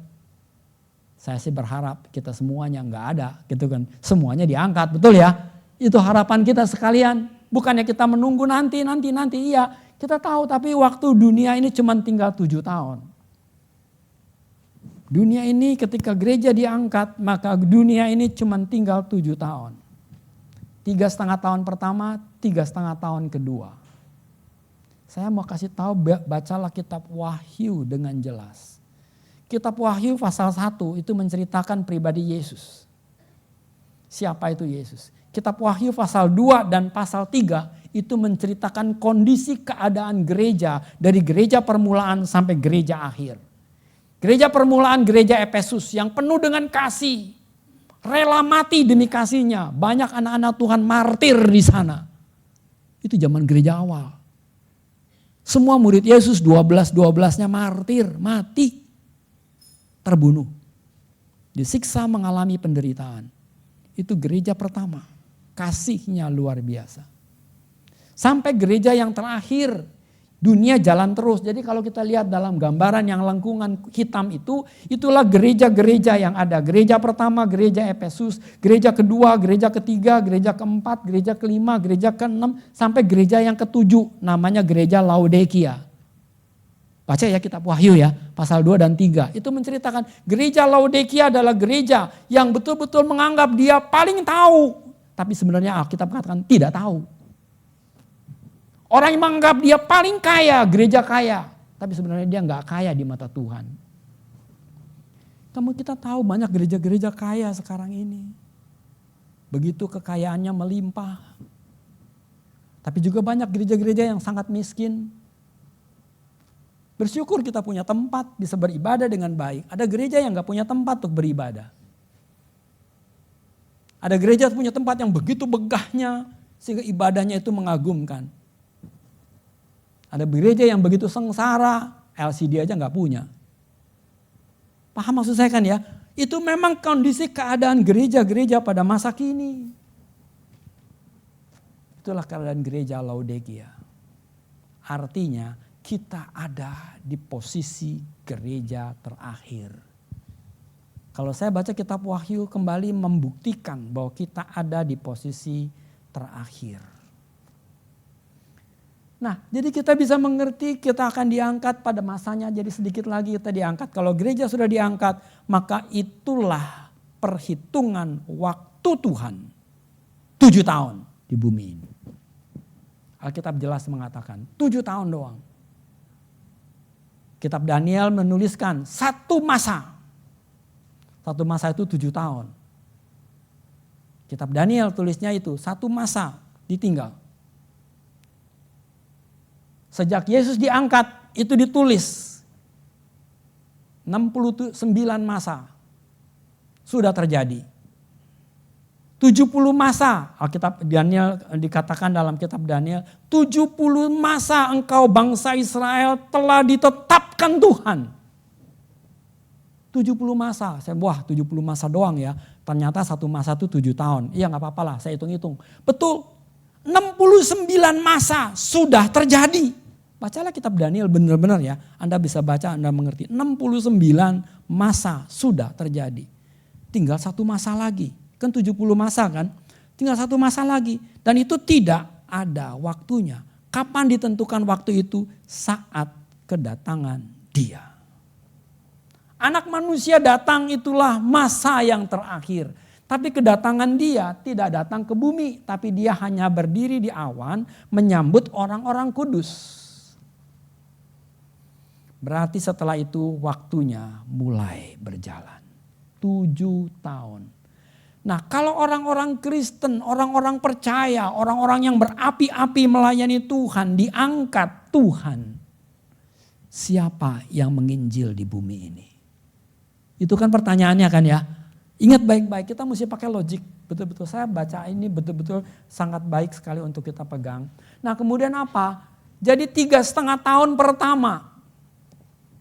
saya sih berharap kita semuanya nggak ada, gitu kan? Semuanya diangkat, betul ya? Itu harapan kita sekalian. Bukannya kita menunggu nanti. Iya, kita tahu tapi waktu dunia ini cuma tinggal 7 tahun. Dunia ini ketika gereja diangkat, maka dunia ini cuma tinggal 7 tahun. 3,5 tahun pertama, 3,5 tahun kedua. Saya mau kasih tahu, bacalah kitab Wahyu dengan jelas. Kitab Wahyu pasal 1 itu menceritakan pribadi Yesus. Siapa itu Yesus? Kitab Wahyu pasal 2 dan pasal 3 itu menceritakan kondisi keadaan gereja dari gereja permulaan sampai gereja akhir. Gereja permulaan gereja Efesus yang penuh dengan kasih. Rela mati demi kasihnya. Banyak anak-anak Tuhan martir di sana. Itu zaman gereja awal. Semua murid Yesus 12-12-nya martir, mati. Terbunuh. Disiksa mengalami penderitaan. Itu gereja pertama. Kasihnya luar biasa. Sampai gereja yang terakhir, dunia jalan terus. Jadi kalau kita lihat dalam gambaran yang lengkungan hitam itu, itulah gereja-gereja yang ada. Gereja pertama, gereja Efesus. Gereja kedua, gereja ketiga, gereja keempat, gereja kelima, gereja keenam. Sampai gereja yang ketujuh, namanya gereja Laodikia. Baca ya kitab Wahyu ya, pasal 2 dan 3. Itu menceritakan gereja Laodikia adalah gereja yang betul-betul menganggap dia paling tahu. Tapi sebenarnya Alkitab mengatakan tidak tahu. Orang yang menganggap dia paling kaya, gereja kaya. Tapi sebenarnya dia nggak kaya di mata Tuhan. Kita tahu banyak gereja-gereja kaya sekarang ini. Begitu kekayaannya melimpah. Tapi juga banyak gereja-gereja yang sangat miskin. Bersyukur kita punya tempat bisa beribadah dengan baik. Ada gereja yang nggak punya tempat untuk beribadah. Ada gereja punya tempat yang begitu begahnya sehingga ibadahnya itu mengagumkan. Ada gereja yang begitu sengsara, LCD aja nggak punya. Paham maksud saya kan ya? Itu memang kondisi keadaan gereja-gereja pada masa kini. Itulah keadaan gereja Laodikia. Artinya kita ada di posisi gereja terakhir. Kalau saya baca kitab Wahyu kembali membuktikan bahwa kita ada di posisi terakhir. Nah, jadi kita bisa mengerti kita akan diangkat pada masanya, jadi sedikit lagi kita diangkat. Kalau gereja sudah diangkat, maka itulah perhitungan waktu Tuhan. 7 tahun di bumi ini. Alkitab jelas mengatakan 7 tahun doang. Kitab Daniel menuliskan 1 masa. 1 masa itu 7 tahun. Kitab Daniel tulisnya itu 1 masa ditinggal. Sejak Yesus diangkat itu ditulis 69 masa sudah terjadi. 70 masa, Alkitab Daniel dikatakan dalam kitab Daniel, 70 masa engkau bangsa Israel telah ditetapkan Tuhan. 70 masa. Wah 70 masa doang ya. Ternyata satu masa itu 7 tahun. Iya gak apa-apa lah, saya hitung-hitung. Betul, 69 masa sudah terjadi. Bacalah kitab Daniel benar-benar ya. Anda bisa baca, Anda mengerti. 69 masa sudah terjadi. Tinggal satu masa lagi. Kan 70 masa kan. Tinggal satu masa lagi. Dan itu tidak ada waktunya. Kapan ditentukan waktu itu? Saat kedatangan Dia. Anak manusia datang itulah masa yang terakhir. Tapi kedatangan Dia tidak datang ke bumi. Tapi Dia hanya berdiri di awan menyambut orang-orang kudus. Berarti setelah itu waktunya mulai berjalan. 7 tahun. Nah kalau orang-orang Kristen, orang-orang percaya, orang-orang yang berapi-api melayani Tuhan, diangkat Tuhan. Siapa yang menginjil di bumi ini? Itu kan pertanyaannya kan ya. Ingat baik-baik, kita mesti pakai logik. Betul-betul saya baca ini betul-betul sangat baik sekali untuk kita pegang. Nah kemudian apa? Jadi 3,5 tahun pertama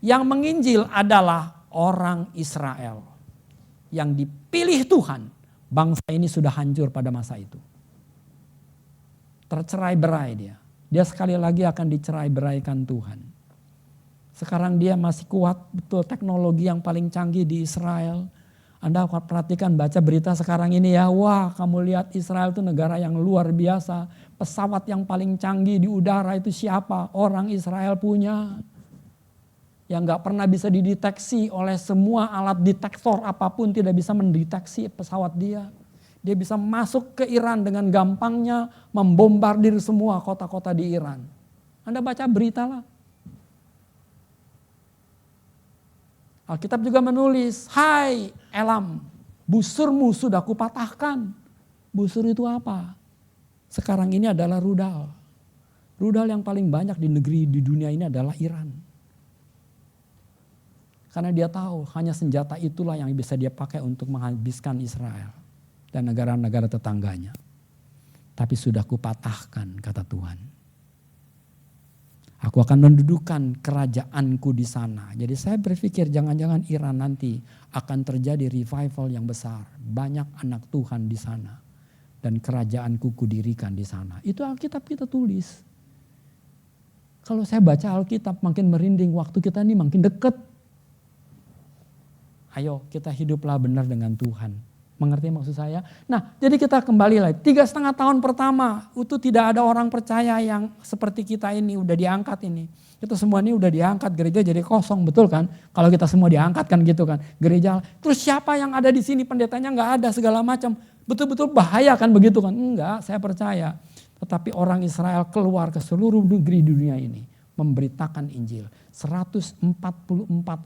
yang menginjil adalah orang Israel. Yang dipilih Tuhan. Bangsa ini sudah hancur pada masa itu. Tercerai-berai dia. Dia sekali lagi akan dicerai-beraikan Tuhan. Sekarang dia masih kuat betul teknologi yang paling canggih di Israel. Anda perhatikan baca berita sekarang ini ya. Wah kamu lihat Israel itu negara yang luar biasa. Pesawat yang paling canggih di udara itu siapa? Orang Israel punya. Yang gak pernah bisa dideteksi oleh semua alat detektor apapun tidak bisa mendeteksi pesawat dia. Dia bisa masuk ke Iran dengan gampangnya membombardir semua kota-kota di Iran. Anda baca berita lah. Alkitab juga menulis, hai Elam, busurmu sudah kupatahkan. Busur itu apa? Sekarang ini adalah rudal. Rudal yang paling banyak di negeri di dunia ini adalah Iran. Karena dia tahu hanya senjata itulah yang bisa dia pakai untuk menghabiskan Israel dan negara-negara tetangganya. Tapi sudah kupatahkan kata Tuhan. Aku akan mendudukan kerajaanku di sana. Jadi saya berpikir jangan-jangan Iran nanti akan terjadi revival yang besar. Banyak anak Tuhan di sana. Dan kerajaanku kudirikan di sana. Itu Alkitab kita tulis. Kalau saya baca Alkitab makin merinding, waktu kita ini makin dekat. Ayo kita hiduplah benar dengan Tuhan. Mengerti maksud saya? Nah jadi kita kembali lagi. 3,5 tahun pertama itu tidak ada orang percaya yang seperti kita ini udah diangkat ini. Kita semua ini udah diangkat, gereja jadi kosong, betul kan? Kalau kita semua diangkat kan gitu kan. Gereja, terus siapa yang ada di sini pendetanya nggak ada segala macam. Betul-betul bahaya kan begitu kan? Enggak, saya percaya. Tetapi orang Israel keluar ke seluruh negeri dunia ini. Memberitakan Injil. 144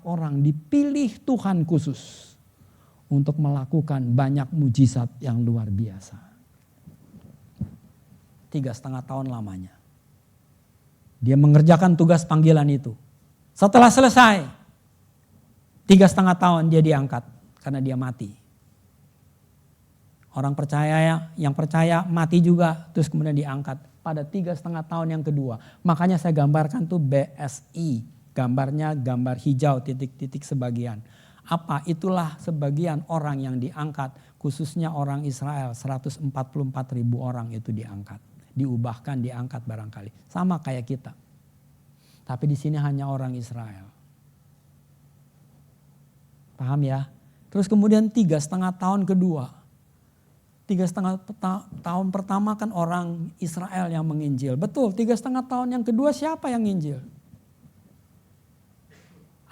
orang dipilih Tuhan khusus untuk melakukan banyak mujizat yang luar biasa. 3,5 tahun lamanya. Dia mengerjakan tugas panggilan itu. Setelah selesai, 3,5 tahun dia diangkat karena dia mati. Orang percaya yang percaya mati juga terus kemudian diangkat. Pada 3,5 tahun yang kedua. Makanya saya gambarkan tuh BSI. Gambarnya gambar hijau titik-titik sebagian. Apa? Itulah sebagian orang yang diangkat. Khususnya orang Israel. 144.000 orang itu diangkat. Diubahkan, diangkat barangkali. Sama kayak kita. Tapi di sini hanya orang Israel. Paham ya? Terus kemudian 3,5 tahun kedua. 3,5 tahun pertama kan orang Israel yang menginjil. Betul, 3,5 tahun yang kedua siapa yang nginjil?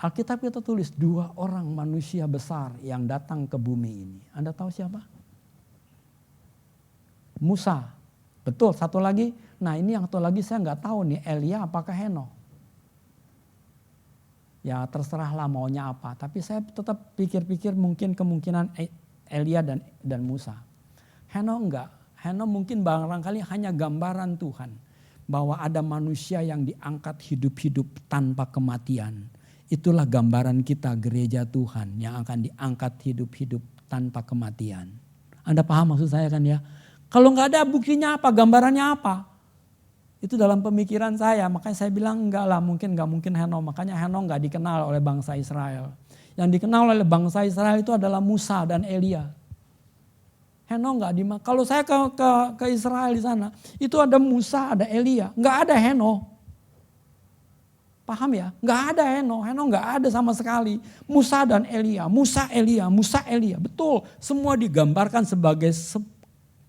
Alkitab kita tulis 2 orang manusia besar yang datang ke bumi ini. Anda tahu siapa? Musa. Betul, satu lagi. Nah ini yang satu lagi saya nggak tahu nih, Elia apakah Henokh? Ya terserahlah maunya apa. Tapi saya tetap pikir-pikir mungkin kemungkinan Elia dan Musa. Henokh enggak. Henokh mungkin barangkali hanya gambaran Tuhan. Bahwa ada manusia yang diangkat hidup-hidup tanpa kematian. Itulah gambaran kita gereja Tuhan yang akan diangkat hidup-hidup tanpa kematian. Anda paham maksud saya kan ya? Kalau enggak ada buktinya apa, gambarannya apa? Itu dalam pemikiran saya. Makanya saya bilang enggak lah, mungkin Henokh. Makanya Henokh enggak dikenal oleh bangsa Israel. Yang dikenal oleh bangsa Israel itu adalah Musa dan Elia. Henokh nggak dimakan. Kalau saya ke Israel di sana, itu ada Musa, ada Elia, nggak ada Henokh. Paham ya? Nggak ada Henokh. Henokh nggak ada sama sekali. Musa dan Elia, Musa Elia, Musa Elia. Betul, semua digambarkan sebagai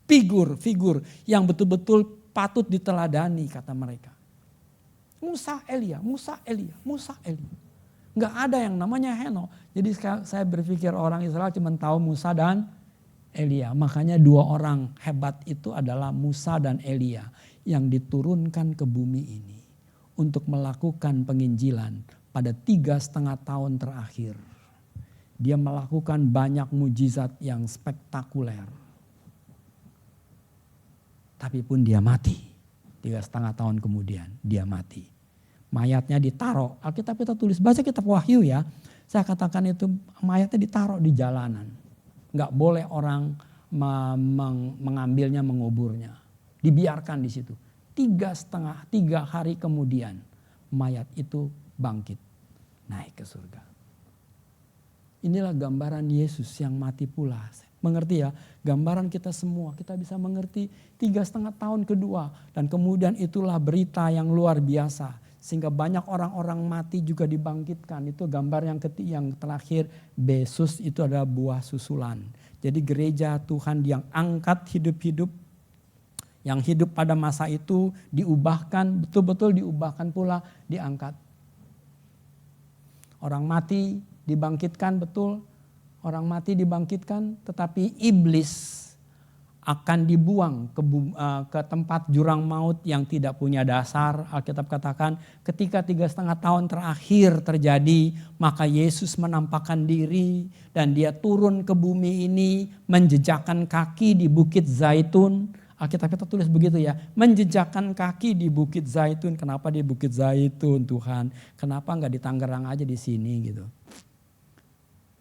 figur yang betul-betul patut diteladani kata mereka. Musa Elia, Musa Elia, Musa Elia. Nggak ada yang namanya Henokh. Jadi saya berpikir orang Israel cuma tahu Musa dan Elia. Makanya dua orang hebat itu adalah Musa dan Elia yang diturunkan ke bumi ini untuk melakukan penginjilan pada 3,5 tahun terakhir. Dia melakukan banyak mujizat yang spektakuler. Tapi pun dia mati. 3,5 tahun kemudian dia mati. Mayatnya ditaruh. Alkitab kita tulis, baca kitab Wahyu ya. Saya katakan itu mayatnya ditaruh di jalanan. Nggak boleh orang mengambilnya, menguburnya. Dibiarkan di situ. 3 hari kemudian mayat itu bangkit. Naik ke surga. Inilah gambaran Yesus yang mati pula. Mengerti ya? Gambaran kita semua. Kita bisa mengerti 3,5 tahun kedua. Dan kemudian itulah berita yang luar biasa. Sehingga banyak orang-orang mati juga dibangkitkan. Itu gambar yang terakhir. Yesus itu adalah buah susulan. Jadi gereja Tuhan yang angkat hidup-hidup. Yang hidup pada masa itu diubahkan, betul-betul diubahkan pula, diangkat. Orang mati dibangkitkan, betul. Orang mati dibangkitkan, tetapi iblis akan dibuang ke tempat jurang maut yang tidak punya dasar. Alkitab katakan ketika 3,5 tahun terakhir terjadi, maka Yesus menampakkan diri dan dia turun ke bumi ini menjejakkan kaki di Bukit Zaitun. Alkitab kita tulis begitu ya, menjejakkan kaki di Bukit Zaitun. Kenapa di Bukit Zaitun Tuhan? Kenapa enggak di Tangerang aja di sini gitu?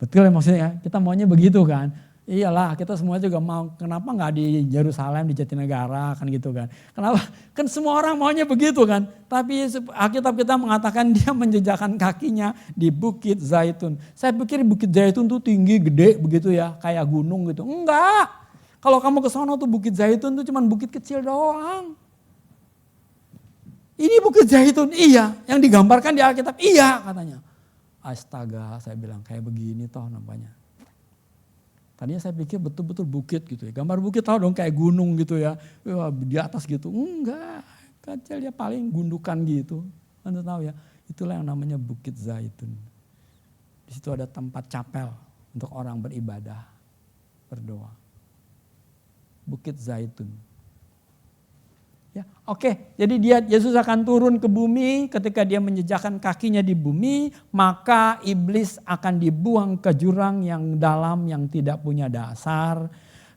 Betul ya maksudnya, kita maunya begitu kan? Iyalah kita semua juga mau, kenapa enggak di Yerusalem, di Jatinegara kan gitu kan? Kenapa? Kan semua orang maunya begitu kan? Tapi Alkitab kita mengatakan dia menjejakkan kakinya di Bukit Zaitun. Saya pikir Bukit Zaitun tuh tinggi, gede begitu ya, kayak gunung gitu. Enggak. Kalau kamu ke sana tuh Bukit Zaitun tuh cuman bukit kecil doang. Ini Bukit Zaitun, iya. Yang digambarkan di Alkitab, iya katanya. Astaga, saya bilang kayak begini toh nampaknya. Tadinya saya pikir betul-betul bukit gitu ya. Gambar bukit tahu dong kayak gunung gitu ya. Di atas gitu. Enggak, kecil ya paling gundukan gitu. Anda tahu ya, itulah yang namanya Bukit Zaitun. Di situ ada tempat chapel untuk orang beribadah, berdoa. Bukit Zaitun. Ya, oke. Jadi Yesus akan turun ke bumi, ketika dia menjejakkan kakinya di bumi, maka iblis akan dibuang ke jurang yang dalam yang tidak punya dasar.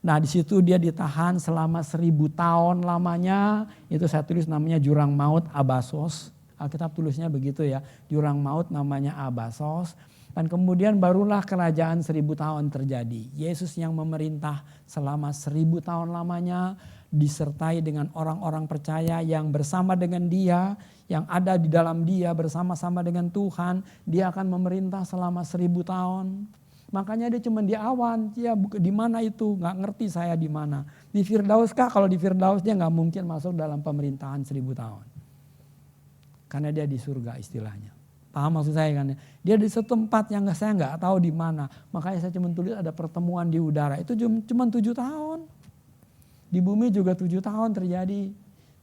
Nah, di situ dia ditahan selama 1.000 tahun lamanya. Itu saya tulis namanya jurang maut Abasos. Alkitab tulisnya begitu ya. Jurang maut namanya Abasos. Dan kemudian barulah kerajaan 1.000 tahun terjadi. Yesus yang memerintah selama 1.000 tahun lamanya disertai dengan orang-orang percaya yang bersama dengan dia, yang ada di dalam dia bersama-sama dengan Tuhan. Dia akan memerintah selama 1.000 tahun. Makanya dia cuma di awan, ya di mana itu, nggak ngerti saya di mana. Di Firdaus kah? Kalau di Firdaus dia nggak mungkin masuk dalam pemerintahan 1.000 tahun. Karena dia di surga istilahnya. Paham maksud saya kan? Dia di satu tempat yang saya nggak tahu di mana. Makanya saya cuma tulis ada pertemuan di udara. Itu cuma 7 tahun. Di bumi juga 7 tahun terjadi.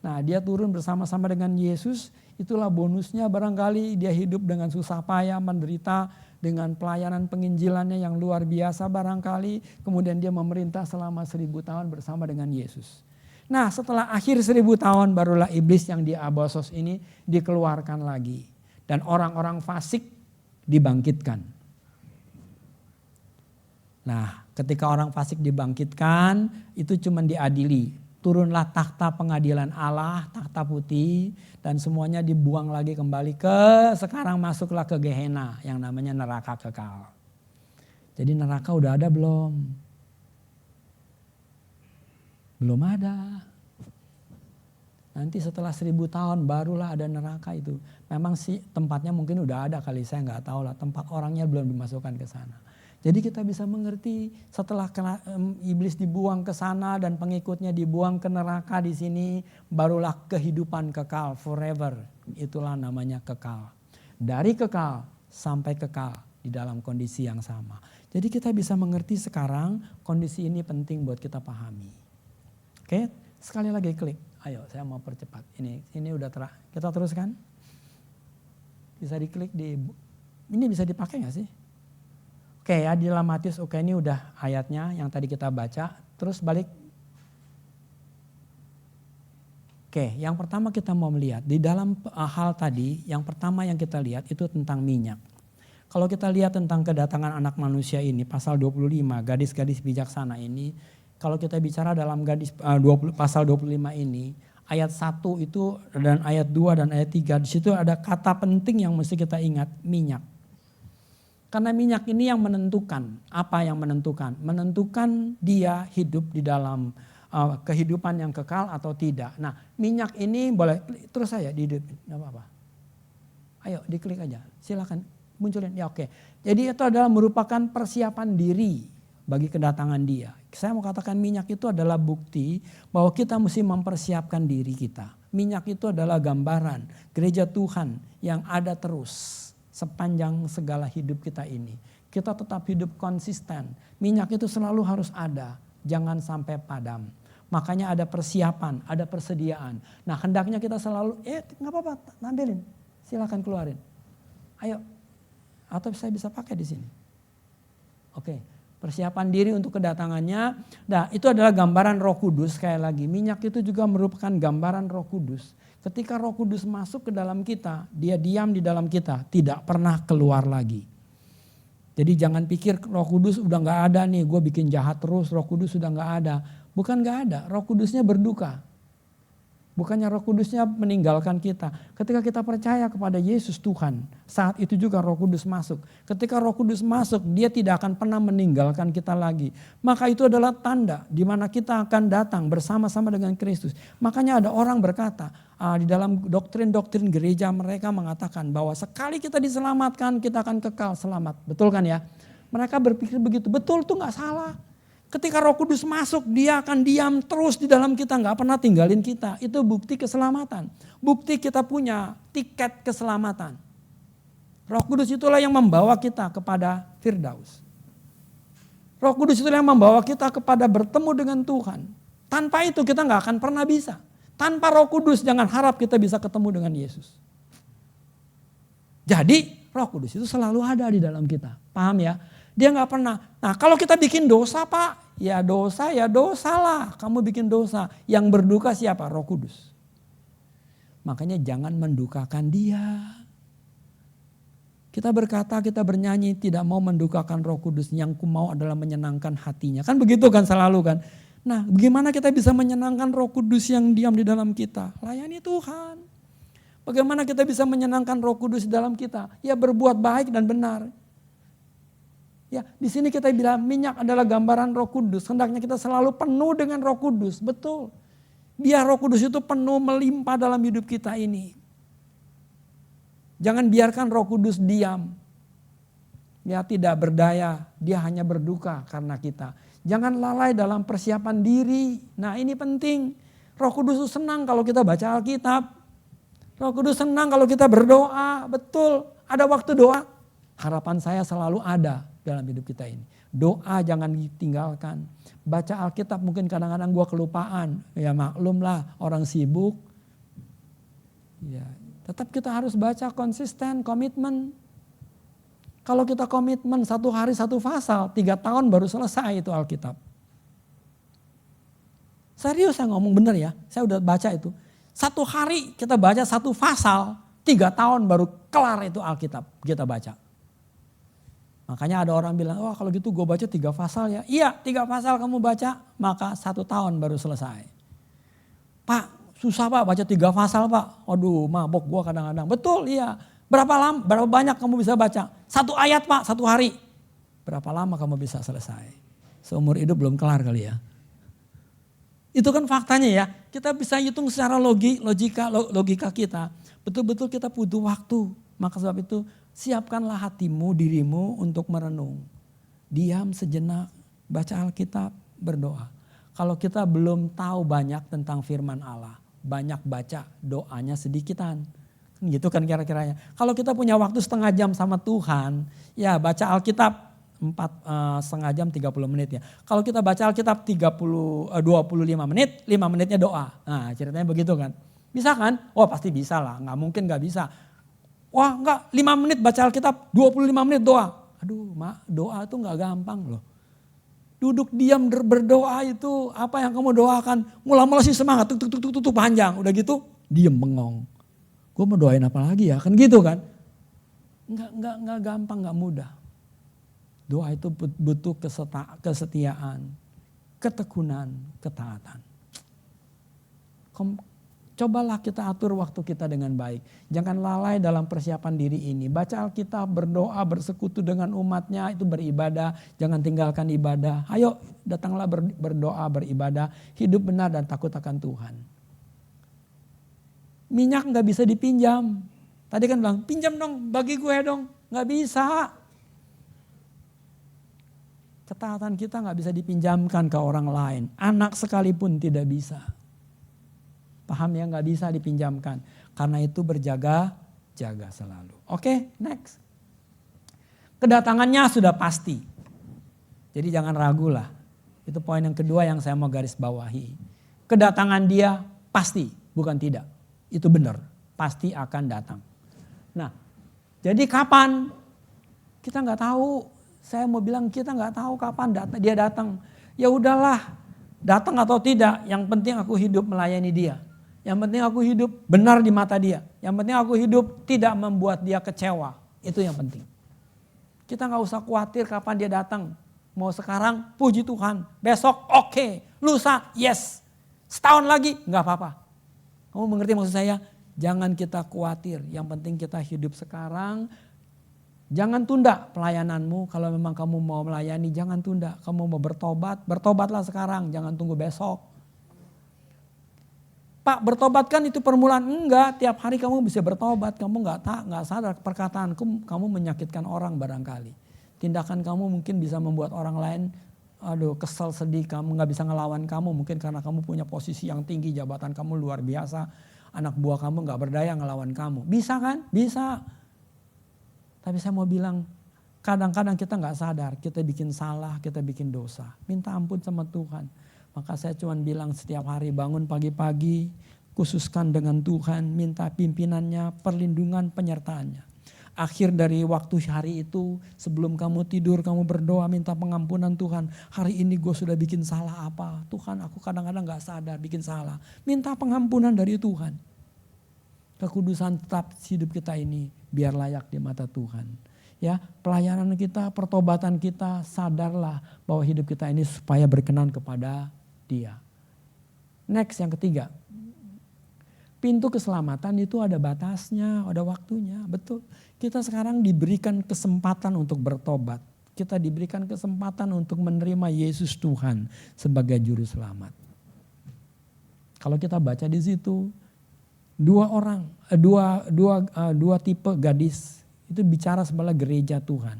Nah dia turun bersama-sama dengan Yesus. Itulah bonusnya barangkali dia hidup dengan susah payah, menderita. Dengan pelayanan penginjilannya yang luar biasa barangkali. Kemudian dia memerintah selama 1.000 tahun bersama dengan Yesus. Nah setelah akhir 1.000 tahun barulah iblis yang di Abasos ini dikeluarkan lagi. Dan orang-orang fasik dibangkitkan. Nah ketika orang fasik dibangkitkan itu cuma diadili. Turunlah takhta pengadilan Allah, takhta putih. Dan semuanya dibuang lagi kembali sekarang masuklah ke Gehenna yang namanya neraka kekal. Jadi neraka udah ada belum? Belum ada. Nanti setelah 1000 tahun barulah ada neraka itu. Memang sih tempatnya mungkin udah ada kali, saya nggak tahu lah. Tempat orangnya belum dimasukkan ke sana. Jadi kita bisa mengerti setelah iblis dibuang ke sana dan pengikutnya dibuang ke neraka di sini, barulah kehidupan kekal forever. Itulah namanya kekal. Dari kekal sampai kekal di dalam kondisi yang sama. Jadi kita bisa mengerti sekarang kondisi ini penting buat kita pahami. Oke, sekali lagi klik. Ayo, saya mau percepat. Ini udah kita teruskan. Bisa diklik ini bisa dipakai nggak sih? Oke ya, di dalam Matius, oke ini udah ayatnya yang tadi kita baca. Terus balik. Oke, yang pertama kita mau melihat. Di dalam hal tadi, yang pertama yang kita lihat itu tentang minyak. Kalau kita lihat tentang kedatangan anak manusia ini, pasal 25, gadis-gadis bijaksana ini. Kalau kita bicara dalam pasal 25 ini, ayat 1 itu dan ayat 2 dan ayat 3, di situ ada kata penting yang mesti kita ingat, minyak. Karena minyak ini yang menentukan, apa yang menentukan? Menentukan dia hidup di dalam kehidupan yang kekal atau tidak. Nah, minyak ini boleh terus saya dihidupin, enggak apa-apa. Ayo diklik aja, silakan munculin. Ya oke. Jadi itu adalah merupakan persiapan diri bagi kedatangan dia. Saya mau katakan minyak itu adalah bukti bahwa kita mesti mempersiapkan diri kita. Minyak itu adalah gambaran gereja Tuhan yang ada terus sepanjang segala hidup kita ini. Kita tetap hidup konsisten. Minyak itu selalu harus ada, jangan sampai padam. Makanya ada persiapan, ada persediaan. Nah hendaknya kita selalu, nggak apa-apa, tampilin, silakan keluarin. Ayo, atau saya bisa pakai di sini. Oke, persiapan diri untuk kedatangannya. Nah itu adalah gambaran Roh Kudus, sekali lagi. Minyak itu juga merupakan gambaran Roh Kudus. Ketika Roh Kudus masuk ke dalam kita, dia diam di dalam kita, tidak pernah keluar lagi. Jadi jangan pikir Roh Kudus udah gak ada nih, gue bikin jahat terus, Roh Kudus sudah gak ada. Bukan gak ada, Roh Kudusnya berduka. Bukannya Roh Kudusnya meninggalkan kita. Ketika kita percaya kepada Yesus Tuhan, saat itu juga Roh Kudus masuk. Ketika Roh Kudus masuk, dia tidak akan pernah meninggalkan kita lagi. Maka itu adalah tanda di mana kita akan datang bersama-sama dengan Kristus. Makanya ada orang berkata, di dalam doktrin-doktrin gereja mereka mengatakan bahwa sekali kita diselamatkan, kita akan kekal selamat. Betul kan ya? Mereka berpikir begitu. Betul, itu gak salah. Ketika Roh Kudus masuk, dia akan diam terus di dalam kita, nggak pernah tinggalin kita. Itu bukti keselamatan. Bukti kita punya tiket keselamatan. Roh Kudus itulah yang membawa kita kepada Firdaus. Roh Kudus itulah yang membawa kita kepada bertemu dengan Tuhan. Tanpa itu kita nggak akan pernah bisa. Tanpa Roh Kudus jangan harap kita bisa ketemu dengan Yesus. Jadi Roh Kudus itu selalu ada di dalam kita. Paham ya? Dia nggak pernah. Nah kalau kita bikin dosa Pak, ya dosa lah. Kamu bikin dosa. Yang berduka siapa? Roh Kudus. Makanya jangan mendukakan dia. Kita berkata, kita bernyanyi tidak mau mendukakan Roh Kudus. Yang ku mau adalah menyenangkan hatinya. Kan begitu kan selalu kan. Nah bagaimana kita bisa menyenangkan Roh Kudus yang diam di dalam kita? Layani Tuhan. Bagaimana kita bisa menyenangkan Roh Kudus di dalam kita? Ya berbuat baik dan benar. Ya, di sini kita bilang minyak adalah gambaran Roh Kudus. Hendaknya kita selalu penuh dengan Roh Kudus. Betul. Biar Roh Kudus itu penuh melimpah dalam hidup kita ini. Jangan biarkan Roh Kudus diam. Ya tidak berdaya, dia hanya berduka karena kita. Jangan lalai dalam persiapan diri. Nah ini penting. Roh Kudus itu senang kalau kita baca Alkitab. Roh Kudus senang kalau kita berdoa. Betul, ada waktu doa. Harapan saya selalu ada dalam hidup kita ini. Doa jangan ditinggalkan. Baca Alkitab mungkin kadang-kadang gue kelupaan. Ya maklumlah orang sibuk. Ya, tetap kita harus baca konsisten, komitmen. Kalau kita komitmen 1 hari 1 pasal, 3 tahun baru selesai itu Alkitab. Serius saya ngomong bener ya, saya udah baca itu. 1 hari kita baca 1 pasal, 3 tahun baru kelar itu Alkitab kita baca. Makanya ada orang bilang, wah kalau gitu gue baca 3 pasal ya. Iya 3 pasal kamu baca, maka 1 tahun baru selesai. Pak susah pak baca 3 pasal pak. Aduh mabok gue kadang-kadang. Betul iya. Berapa banyak kamu bisa baca? 1 ayat pak 1 hari. Berapa lama kamu bisa selesai? Seumur hidup belum kelar kali ya. Itu kan faktanya ya. Kita bisa hitung secara logika kita. Betul-betul kita butuh waktu. Maka sebab itu siapkanlah hatimu, dirimu untuk merenung. Diam sejenak, baca Alkitab, berdoa. Kalau kita belum tahu banyak tentang firman Allah, banyak baca, doanya sedikitan. Gitu kan kira-kiranya. Kalau kita punya waktu setengah jam sama Tuhan, ya baca Alkitab setengah jam 30 menit ya. Kalau kita baca Alkitab 25 menit, 5 menitnya doa. Nah ceritanya begitu kan. Bisa kan? Oh pasti bisa lah, nggak mungkin nggak bisa. Wah enggak, 5 menit baca Alkitab, 25 menit doa. Aduh mak, doa itu nggak gampang loh. Duduk diam berdoa itu apa yang kamu doakan. Mula-mula sih semangat, tuk panjang. Udah gitu diem bengong. Gue mau doain apa lagi ya, kan gitu kan. Enggak gampang, nggak mudah. Doa itu butuh kesetiaan, ketekunan, ketaatan. Cobalah kita atur waktu kita dengan baik. Jangan lalai dalam persiapan diri ini. Baca Alkitab, berdoa, bersekutu dengan umatnya, itu beribadah. Jangan tinggalkan ibadah. Ayo datanglah berdoa, beribadah. Hidup benar dan takut akan Tuhan. Minyak gak bisa dipinjam. Tadi kan bilang, pinjam dong, bagi gue dong. Gak bisa. Ketaatan kita gak bisa dipinjamkan ke orang lain. Anak sekalipun tidak bisa. Paham ya, gak bisa dipinjamkan. Karena itu berjaga-jaga selalu. Oke, next. Kedatangannya sudah pasti. Jadi jangan ragu lah. Itu poin yang kedua yang saya mau garis bawahi. Kedatangan dia pasti, bukan tidak. Itu benar, pasti akan datang. Nah, jadi kapan? Kita gak tahu. Saya mau bilang kita nggak tahu kapan dia datang. Ya udahlah, datang atau tidak. Yang penting aku hidup melayani dia. Yang penting aku hidup benar di mata dia. Yang penting aku hidup tidak membuat dia kecewa. Itu yang penting. Kita nggak usah khawatir kapan dia datang. Mau sekarang, puji Tuhan. Besok oke. Lusa yes. Setahun lagi nggak apa-apa. Kamu mengerti maksud saya? Jangan kita khawatir. Yang penting kita hidup sekarang. Jangan tunda pelayananmu. Kalau memang kamu mau melayani, jangan tunda. Kamu mau bertobat, bertobatlah sekarang. Jangan tunggu besok. Pak, bertobat kan itu permulaan. Enggak, tiap hari kamu bisa bertobat. Kamu nggak sadar perkataanku, kamu menyakitkan orang barangkali. Tindakan kamu mungkin bisa membuat orang lain, aduh kesel, sedih. Kamu nggak bisa ngelawan kamu. Mungkin karena kamu punya posisi yang tinggi, jabatan kamu luar biasa. Anak buah kamu nggak berdaya ngelawan kamu. Bisa kan? Bisa. Tapi saya mau bilang, kadang-kadang kita nggak sadar, kita bikin salah, kita bikin dosa. Minta ampun sama Tuhan. Maka saya cuma bilang setiap hari bangun pagi-pagi, khususkan dengan Tuhan, minta pimpinannya, perlindungan, penyertaannya. Akhir dari waktu hari itu, sebelum kamu tidur, kamu berdoa minta pengampunan Tuhan. Hari ini gue sudah bikin salah apa? Tuhan, aku kadang-kadang gak sadar bikin salah. Minta pengampunan dari Tuhan. Kekudusan tetap hidup kita ini biar layak di mata Tuhan. Ya, pelayanan kita, pertobatan kita, sadarlah bahwa hidup kita ini supaya berkenan kepada Dia. Next, yang ketiga. Pintu keselamatan itu ada batasnya, ada waktunya, betul. Kita sekarang diberikan kesempatan untuk bertobat. Kita diberikan kesempatan untuk menerima Yesus Tuhan sebagai juru selamat. Kalau kita baca di situ, dua tipe gadis itu bicara sebelah gereja Tuhan.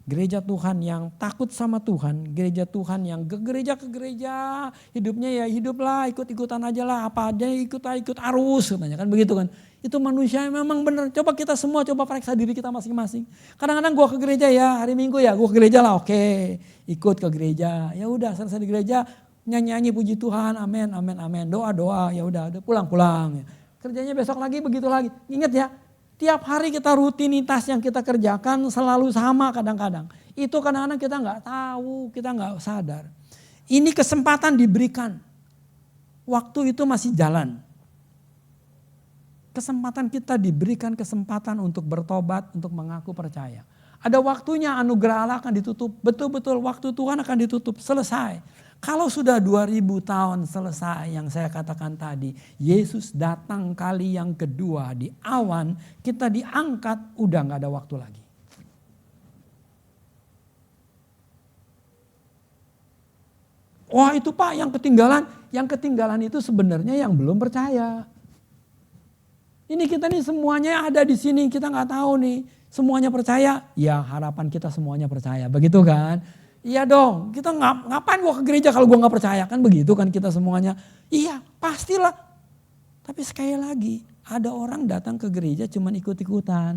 Gereja Tuhan yang takut sama Tuhan, gereja Tuhan yang ke gereja, hidupnya ya hiduplah, ikut-ikutan aja lah, apa aja ikut arus katanya kan begitu kan. Itu manusia memang benar. Coba kita semua coba periksa diri kita masing-masing. Kadang-kadang gua ke gereja ya, hari Minggu ya gua ke gereja lah, oke. Ikut ke gereja. Ya udah selesai di gereja nyanyi-nyanyi puji Tuhan, amin, amin, amin. Doa-doa, ya udah pulang-pulang. Kerjanya besok lagi begitu lagi. Ingat ya, tiap hari kita rutinitas yang kita kerjakan selalu sama kadang-kadang. Itu kadang-kadang kita nggak tahu, kita nggak sadar. Ini kesempatan diberikan. Waktu itu masih jalan. Kesempatan kita diberikan kesempatan untuk bertobat, untuk mengaku percaya. Ada waktunya anugerah Allah akan ditutup. Betul-betul waktu Tuhan akan ditutup, selesai. Kalau sudah 2000 tahun selesai yang saya katakan tadi, Yesus datang kali yang kedua di awan, kita diangkat, udah gak ada waktu lagi. Wah itu Pak yang ketinggalan. Yang ketinggalan itu sebenarnya yang belum percaya. Ini kita nih semuanya ada di sini, kita nggak tahu nih. Semuanya percaya, ya harapan kita semuanya percaya. Begitu kan? Iya dong, kita ngapain gua ke gereja kalau gua nggak percaya? Kan begitu kan kita semuanya. Iya pastilah. Tapi sekali lagi, ada orang datang ke gereja cuman ikut-ikutan.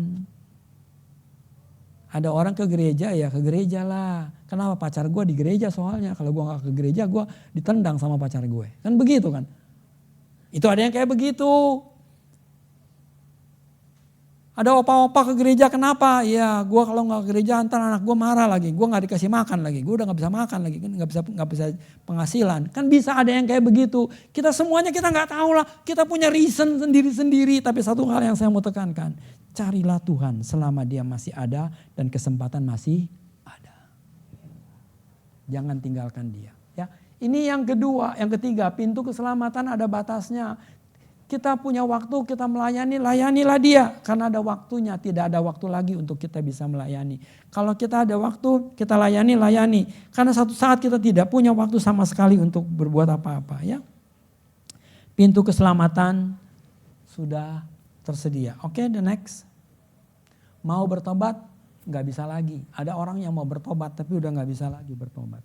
Ada orang ke gereja ya ke gereja lah. Kenapa pacar gue di gereja soalnya. Kalau gue gak ke gereja gue ditendang sama pacar gue. Kan begitu kan. Itu ada yang kayak begitu. Ada opa-opa ke gereja kenapa? Ya gue kalau gak ke gereja ntar anak gue marah lagi. Gue gak dikasih makan lagi. Gue udah gak bisa makan lagi. Kan gak bisa penghasilan. Kan bisa ada yang kayak begitu. Kita semuanya kita gak tahu lah. Kita punya reason sendiri-sendiri. Tapi satu hal yang saya mau tekankan. Carilah Tuhan selama dia masih ada dan kesempatan masih ada. Jangan tinggalkan dia. Ya, ini yang kedua, yang ketiga, pintu keselamatan ada batasnya. Kita punya waktu, kita melayani, layanilah dia. Karena ada waktunya, tidak ada waktu lagi untuk kita bisa melayani. Kalau kita ada waktu, kita layani. Karena satu saat kita tidak punya waktu sama sekali untuk berbuat apa-apa. Ya, pintu keselamatan sudah tersedia. Oke, the next. Mau bertobat, nggak bisa lagi. Ada orang yang mau bertobat tapi udah nggak bisa lagi bertobat.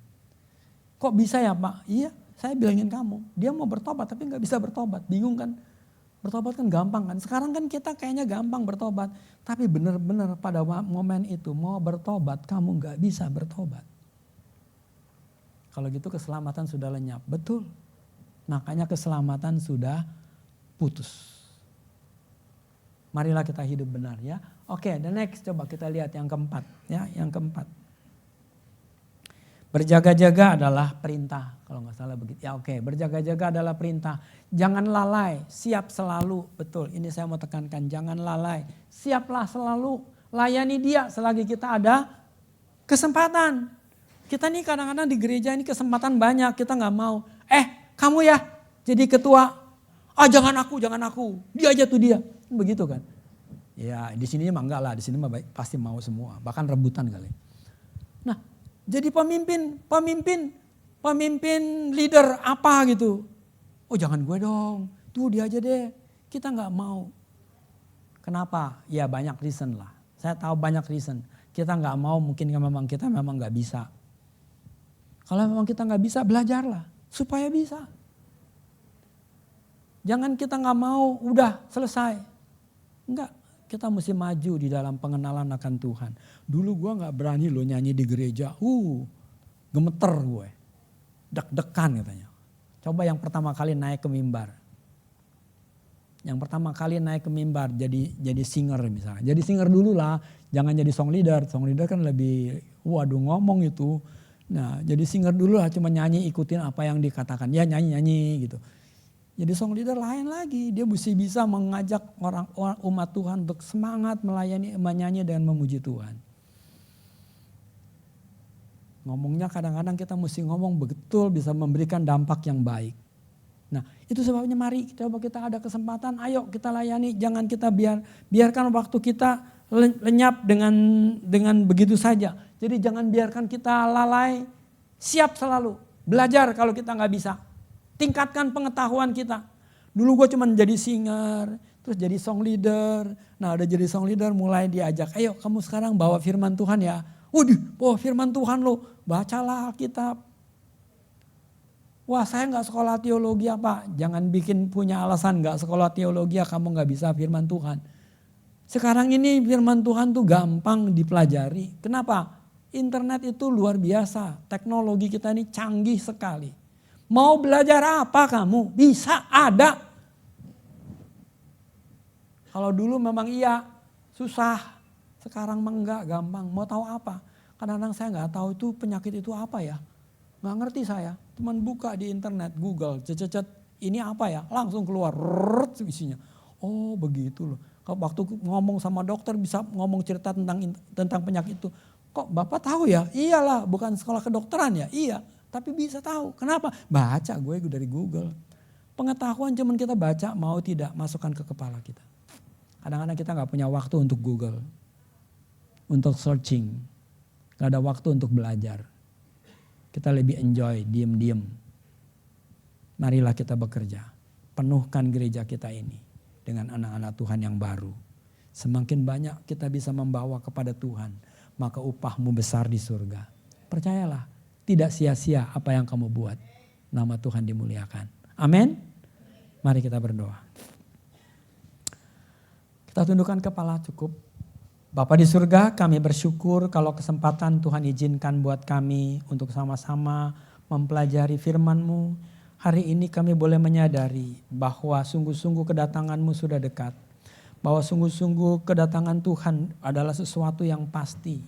Kok bisa ya Pak? Iya, saya bilangin kamu. Dia mau bertobat tapi nggak bisa bertobat. Bingung kan? Bertobat kan gampang kan? Sekarang kan kita kayaknya gampang bertobat. Tapi benar-benar pada momen itu mau bertobat, kamu nggak bisa bertobat. Kalau gitu keselamatan sudah lenyap. Betul. Makanya keselamatan sudah putus. Marilah kita hidup benar ya. Oke, the next coba kita lihat yang keempat ya, yang keempat. Berjaga-jaga adalah perintah, kalau nggak salah begitu. Ya oke, berjaga-jaga adalah perintah. Jangan lalai, siap selalu. Betul, ini saya mau tekankan, jangan lalai. Siaplah selalu, layani dia selagi kita ada kesempatan. Kita nih kadang-kadang di gereja ini kesempatan banyak, kita nggak mau. Kamu ya jadi ketua. Jangan aku, dia aja tuh dia. Begitu kan. Ya di sini mah enggak lah, di sini mah pasti mau semua, bahkan rebutan kali. Nah, jadi pemimpin leader apa gitu. Jangan gue dong, tuh dia aja deh. Kita nggak mau. Kenapa? Ya banyak reason lah. Saya tahu banyak reason. Kita nggak mau mungkin kita memang nggak bisa. Kalau memang kita nggak bisa, belajarlah supaya bisa. Jangan kita nggak mau, udah selesai. Enggak. Kita mesti maju di dalam pengenalan akan Tuhan. Dulu gue gak berani loh nyanyi di gereja. Gemeter gue. Deg-degan katanya. Coba yang pertama kali naik ke mimbar. Yang pertama kali naik ke mimbar jadi singer misalnya. Jadi singer dulu lah. Jangan jadi song leader. Song leader kan lebih ngomong itu. Nah jadi singer dulu lah, cuma nyanyi ikutin apa yang dikatakan. Ya nyanyi-nyanyi gitu. Jadi song leader lain lagi, dia mesti bisa mengajak orang umat Tuhan untuk semangat melayani, menyanyi dan memuji Tuhan. Ngomongnya kadang-kadang kita mesti ngomong betul bisa memberikan dampak yang baik. Nah itu sebabnya mari coba kita ada kesempatan, ayo kita layani, jangan kita biarkan waktu kita lenyap dengan begitu saja. Jadi jangan biarkan kita lalai, siap selalu, belajar kalau kita nggak bisa. Tingkatkan pengetahuan kita. Dulu gue cuma jadi singer, terus jadi song leader. Nah udah jadi song leader mulai diajak, ayo kamu sekarang bawa firman Tuhan ya. Waduh, bawa firman Tuhan lo, bacalah Alkitab. Wah saya gak sekolah teologi apa. Jangan bikin punya alasan gak sekolah teologi kamu gak bisa firman Tuhan. Sekarang ini firman Tuhan tuh gampang dipelajari. Kenapa? Internet itu luar biasa. Teknologi kita ini canggih sekali. Mau belajar apa kamu? Bisa, ada. Kalau dulu memang iya, susah. Sekarang mah enggak, gampang. Mau tahu apa? Kadang-kadang saya enggak tahu itu penyakit itu apa ya. Enggak ngerti saya. Cuman buka di internet, Google, cecet, ini apa ya? Langsung keluar, isinya. Oh begitu loh. Kalau waktu ngomong sama dokter bisa ngomong cerita tentang penyakit itu. Kok Bapak tahu ya? Iyalah, bukan sekolah kedokteran ya? Iya. Tapi bisa tahu. Kenapa? Baca gue dari Google. Pengetahuan cuman kita baca mau tidak masukkan ke kepala kita. Kadang-kadang kita gak punya waktu untuk Google. Untuk searching. Gak ada waktu untuk belajar. Kita lebih enjoy diem-diem. Marilah kita bekerja. Penuhkan gereja kita ini dengan anak-anak Tuhan yang baru. Semakin banyak kita bisa membawa kepada Tuhan, maka upahmu besar di surga. Percayalah, tidak sia-sia apa yang kamu buat. Nama Tuhan dimuliakan. Amin. Mari kita berdoa. Kita tundukkan kepala cukup. Bapa di surga, kami bersyukur kalau kesempatan Tuhan izinkan buat kami untuk sama-sama mempelajari firman-Mu. Hari ini kami boleh menyadari bahwa sungguh-sungguh kedatangan-Mu sudah dekat. Bahwa sungguh-sungguh kedatangan Tuhan adalah sesuatu yang pasti.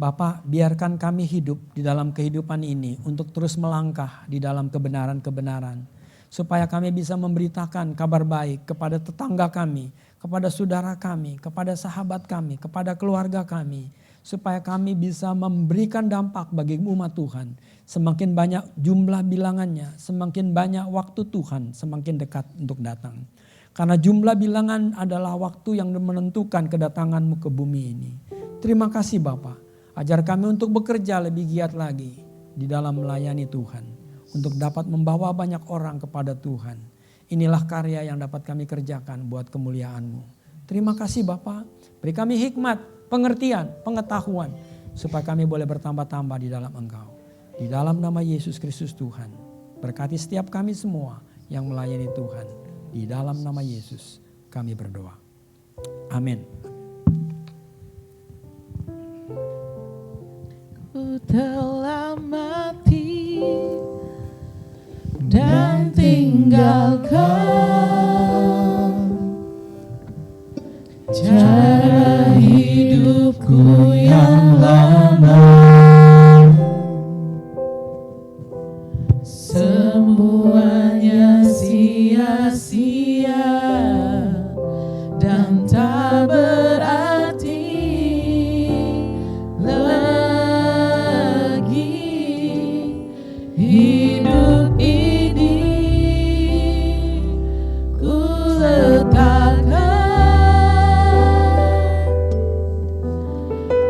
Bapak, biarkan kami hidup di dalam kehidupan ini untuk terus melangkah di dalam kebenaran-kebenaran. Supaya kami bisa memberitakan kabar baik kepada tetangga kami, kepada saudara kami, kepada sahabat kami, kepada keluarga kami. Supaya kami bisa memberikan dampak bagi umat Tuhan. Semakin banyak jumlah bilangannya, semakin banyak waktu Tuhan semakin dekat untuk datang. Karena jumlah bilangan adalah waktu yang menentukan kedatangan-Mu ke bumi ini. Terima kasih Bapa, ajar kami untuk bekerja lebih giat lagi di dalam melayani Tuhan. Untuk dapat membawa banyak orang kepada Tuhan. Inilah karya yang dapat kami kerjakan buat kemuliaan-Mu. Terima kasih Bapa, beri kami hikmat, pengertian, pengetahuan. Supaya kami boleh bertambah-tambah di dalam Engkau. Di dalam nama Yesus Kristus Tuhan. Berkati setiap kami semua yang melayani Tuhan. Di dalam nama Yesus kami berdoa. Amin. Ku telah mati dan tinggalkan cara hidupku yang lama. Semuanya sia-sia dan tak berarti lagi. Hidup ini ku letakkan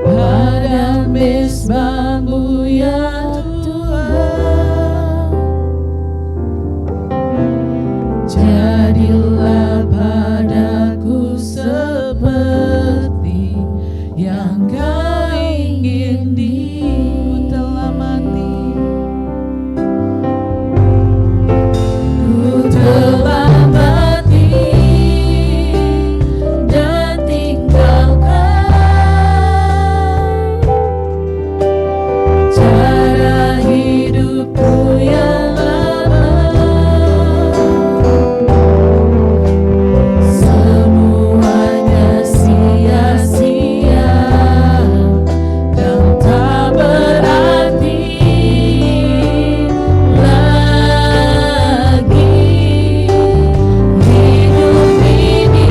pada mezbah-Mu ya Tuhan. Jadilah padaku seperti yang Kau ingin. Ku telah mati, ku telah mati dan tinggalkan cara hidupku yang lama. Semuanya sia-sia dan tak berarti lagi. Hidup ini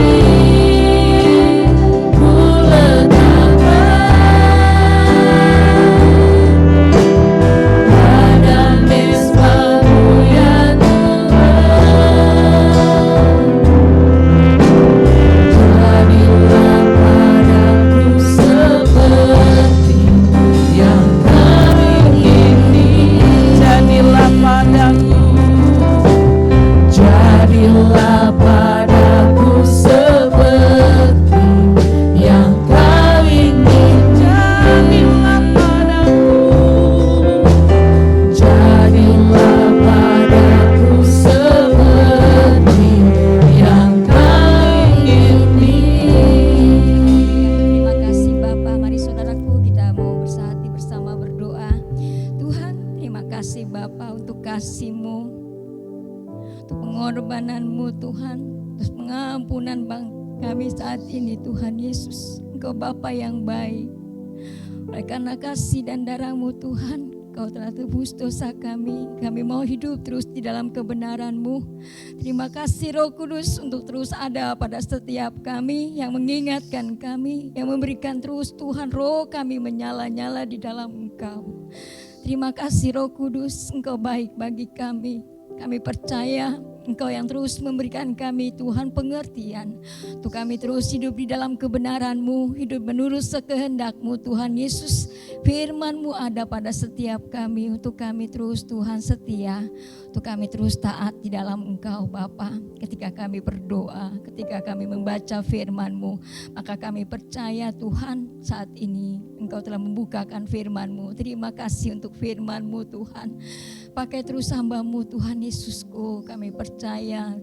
ku letakkan pada mezbah-Mu ya Tuhan. Jadilah padaku seperti yang Kau ingini. Jadilah padaku seperti yang Kau ingin. Jadilah padaku seperti yang Kau ingini. Terima kasih Bapak. Mari saudaraku kita mau bersahati bersama berdoa. Tuhan, terima kasih Bapak untuk kasih-Mu, untuk pengorbanan-Mu Tuhan, terus pengampunan kami saat ini Tuhan Yesus. Engkau Bapa yang baik. Oleh karena kasih dan darah-Mu Tuhan, Kau telah tebus dosa kami. Kami mau hidup terus di dalam kebenaran-Mu. Terima kasih Roh Kudus untuk terus ada pada setiap kami, yang mengingatkan kami, yang memberikan terus Tuhan roh kami menyala-nyala di dalam Engkau. Terima kasih Roh Kudus, Engkau baik bagi kami. Kami percaya Engkau yang terus memberikan kami Tuhan pengertian, untuk kami terus hidup di dalam kebenaran-Mu, hidup menurut sekehendak-Mu Tuhan Yesus. Firman-Mu ada pada setiap kami, untuk kami terus Tuhan setia, untuk kami terus taat di dalam Engkau Bapa. Ketika kami berdoa, ketika kami membaca firman-Mu, maka kami percaya Tuhan saat ini Engkau telah membukakan firman-Mu. Terima kasih untuk firman-Mu Tuhan. Pakai terus hamba-Mu Tuhan Yesusku, kami percaya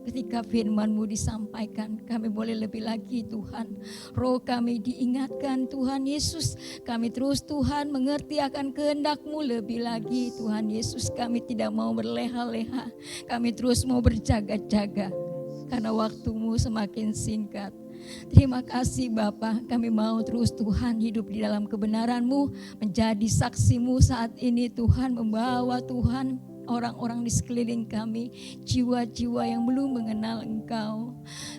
ketika firman-Mu disampaikan, kami boleh lebih lagi Tuhan. Roh kami diingatkan Tuhan Yesus. Kami terus Tuhan mengerti akan kehendak-Mu lebih lagi Tuhan Yesus. Kami tidak mau berleha-leha. Kami terus mau berjaga-jaga. Karena waktu-Mu semakin singkat. Terima kasih Bapa, kami mau terus Tuhan hidup di dalam kebenaran-Mu. Menjadi saksi-Mu saat ini Tuhan, membawa Tuhan orang-orang di sekeliling kami, jiwa-jiwa yang belum mengenal Engkau.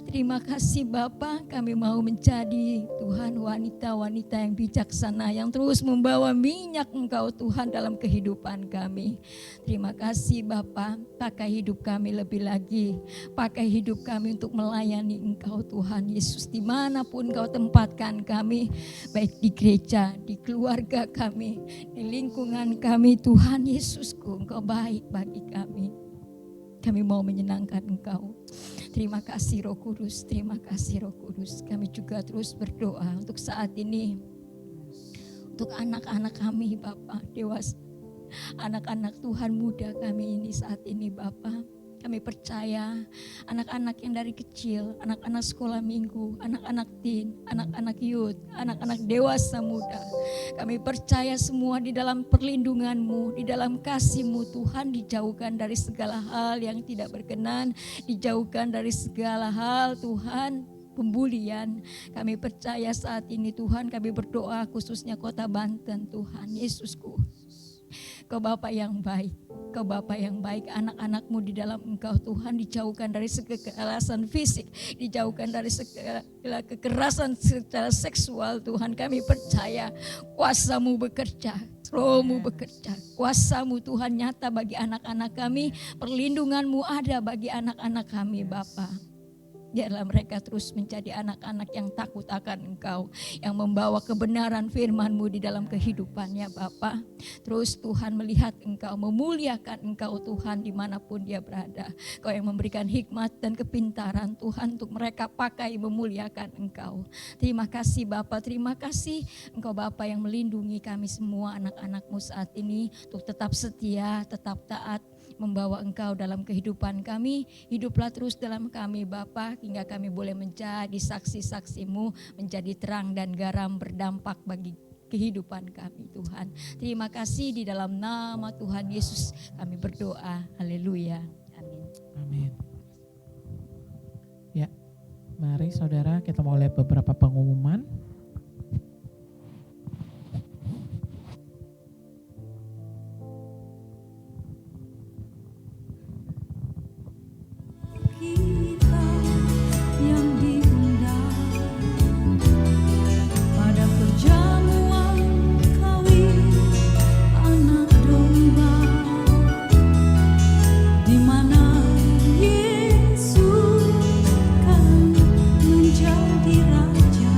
Terima kasih Bapa, kami mau menjadi Tuhan wanita-wanita yang bijaksana, yang terus membawa minyak Engkau Tuhan dalam kehidupan kami. Terima kasih Bapa, pakai hidup kami lebih lagi, pakai hidup kami untuk melayani Engkau Tuhan Yesus, dimanapun Engkau tempatkan kami, baik di gereja, di keluarga kami, di lingkungan kami Tuhan Yesusku, Engkau baik bagi kami. Kami mau menyenangkan Engkau. Terima kasih Roh Kudus, terima kasih Roh Kudus. Kami juga terus berdoa untuk saat ini, untuk anak-anak kami Bapa, dewasa, anak-anak Tuhan muda kami ini saat ini Bapa. Kami percaya anak-anak yang dari kecil, anak-anak sekolah minggu, anak-anak teen, anak-anak youth, anak-anak dewasa muda. Kami percaya semua di dalam perlindungan-Mu, di dalam kasih-Mu Tuhan, dijauhkan dari segala hal yang tidak berkenan, dijauhkan dari segala hal Tuhan, pembulian. Kami percaya saat ini Tuhan, kami berdoa khususnya kota Banten Tuhan Yesusku. Kau Bapa yang baik, Kau Bapa yang baik, anak-anak-Mu di dalam Engkau Tuhan dijauhkan dari segala kekerasan fisik, dijauhkan dari segala kekerasan secara seksual Tuhan. Kami percaya kuasa-Mu bekerja, Roh-Mu bekerja, kuasa-Mu Tuhan nyata bagi anak-anak kami, perlindungan-Mu ada bagi anak-anak kami Bapa. Biarlah mereka terus menjadi anak-anak yang takut akan Engkau, yang membawa kebenaran firman-Mu di dalam kehidupannya Bapa. Terus Tuhan melihat Engkau, memuliakan Engkau Tuhan dimanapun dia berada. Kau yang memberikan hikmat dan kepintaran Tuhan untuk mereka pakai memuliakan Engkau. Terima kasih Bapa, terima kasih Engkau Bapa yang melindungi kami semua anak-anak-Mu saat ini untuk tetap setia, tetap taat, membawa Engkau dalam kehidupan kami. Hiduplah terus dalam kami Bapa, hingga kami boleh menjadi saksi-saksi-Mu, menjadi terang dan garam berdampak bagi kehidupan kami Tuhan. Terima kasih, di dalam nama Tuhan Yesus kami berdoa. Haleluya. Amin. Amin. Ya, mari saudara kita mau lihat beberapa pengumuman. Yesus kan menjadi raja.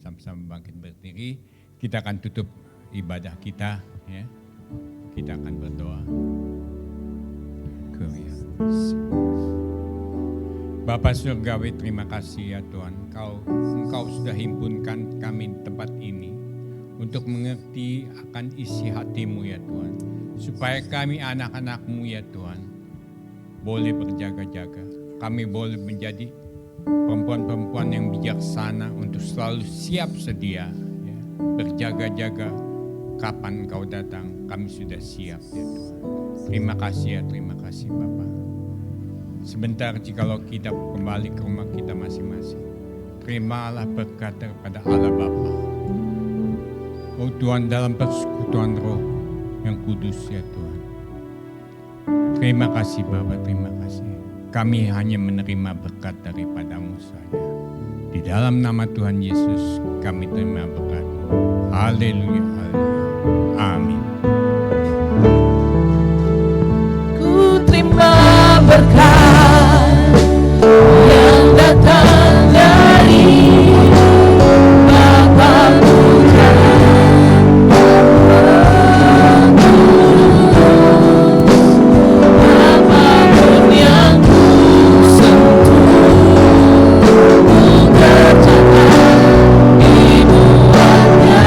sama-sama bangkit berdiri. Kita akan tutup ibadah kita, ya. Kita akan berdoa. Bapa Surgawi, terima kasih ya Tuhan. Engkau sudah himpunkan kami di tempat ini untuk mengerti akan isi hati-Mu ya Tuhan. Supaya kami anak-anak-Mu ya Tuhan boleh berjaga-jaga. Kami boleh menjadi perempuan-perempuan yang bijaksana untuk selalu siap sedia, ya. Berjaga-jaga kapan Engkau datang, kami sudah siap ya Tuhan. Terima kasih Bapa. Sebentar jikalau kita kembali ke rumah kita masing-masing, terimalah berkat daripada Allah Bapa. Oh Tuhan, dalam persekutuan Roh yang kudus ya Tuhan. Terima kasih Bapa, terima kasih. Kami hanya menerima berkat daripada-Mu saja. Di dalam nama Tuhan Yesus kami terima berkat. Haleluya, haleluya. Amin. Ku terima berkat yang datang dari Bapa Putra apapun yang ku sentuh, ku kerjakan dibuatnya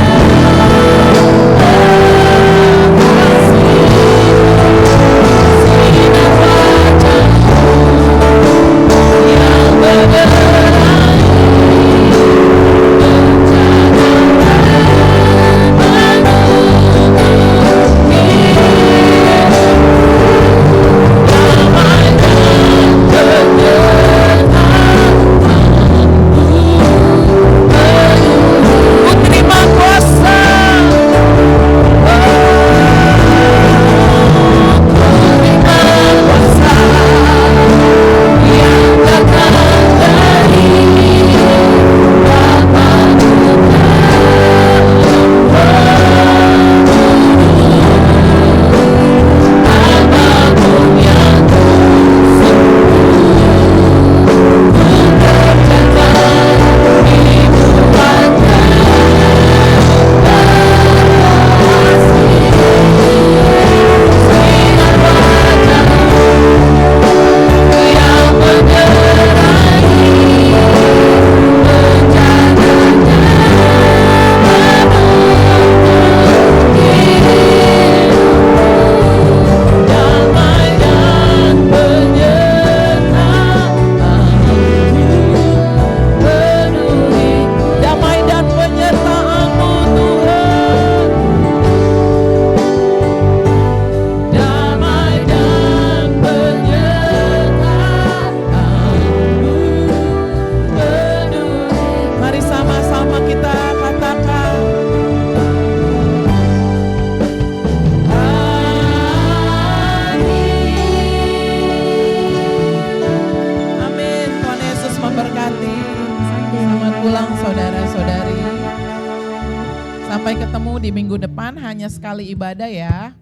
Sampai ketemu di minggu depan, hanya sekali ibadah ya.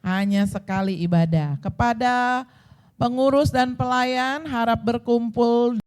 Hanya sekali ibadah. Kepada pengurus dan pelayan harap berkumpul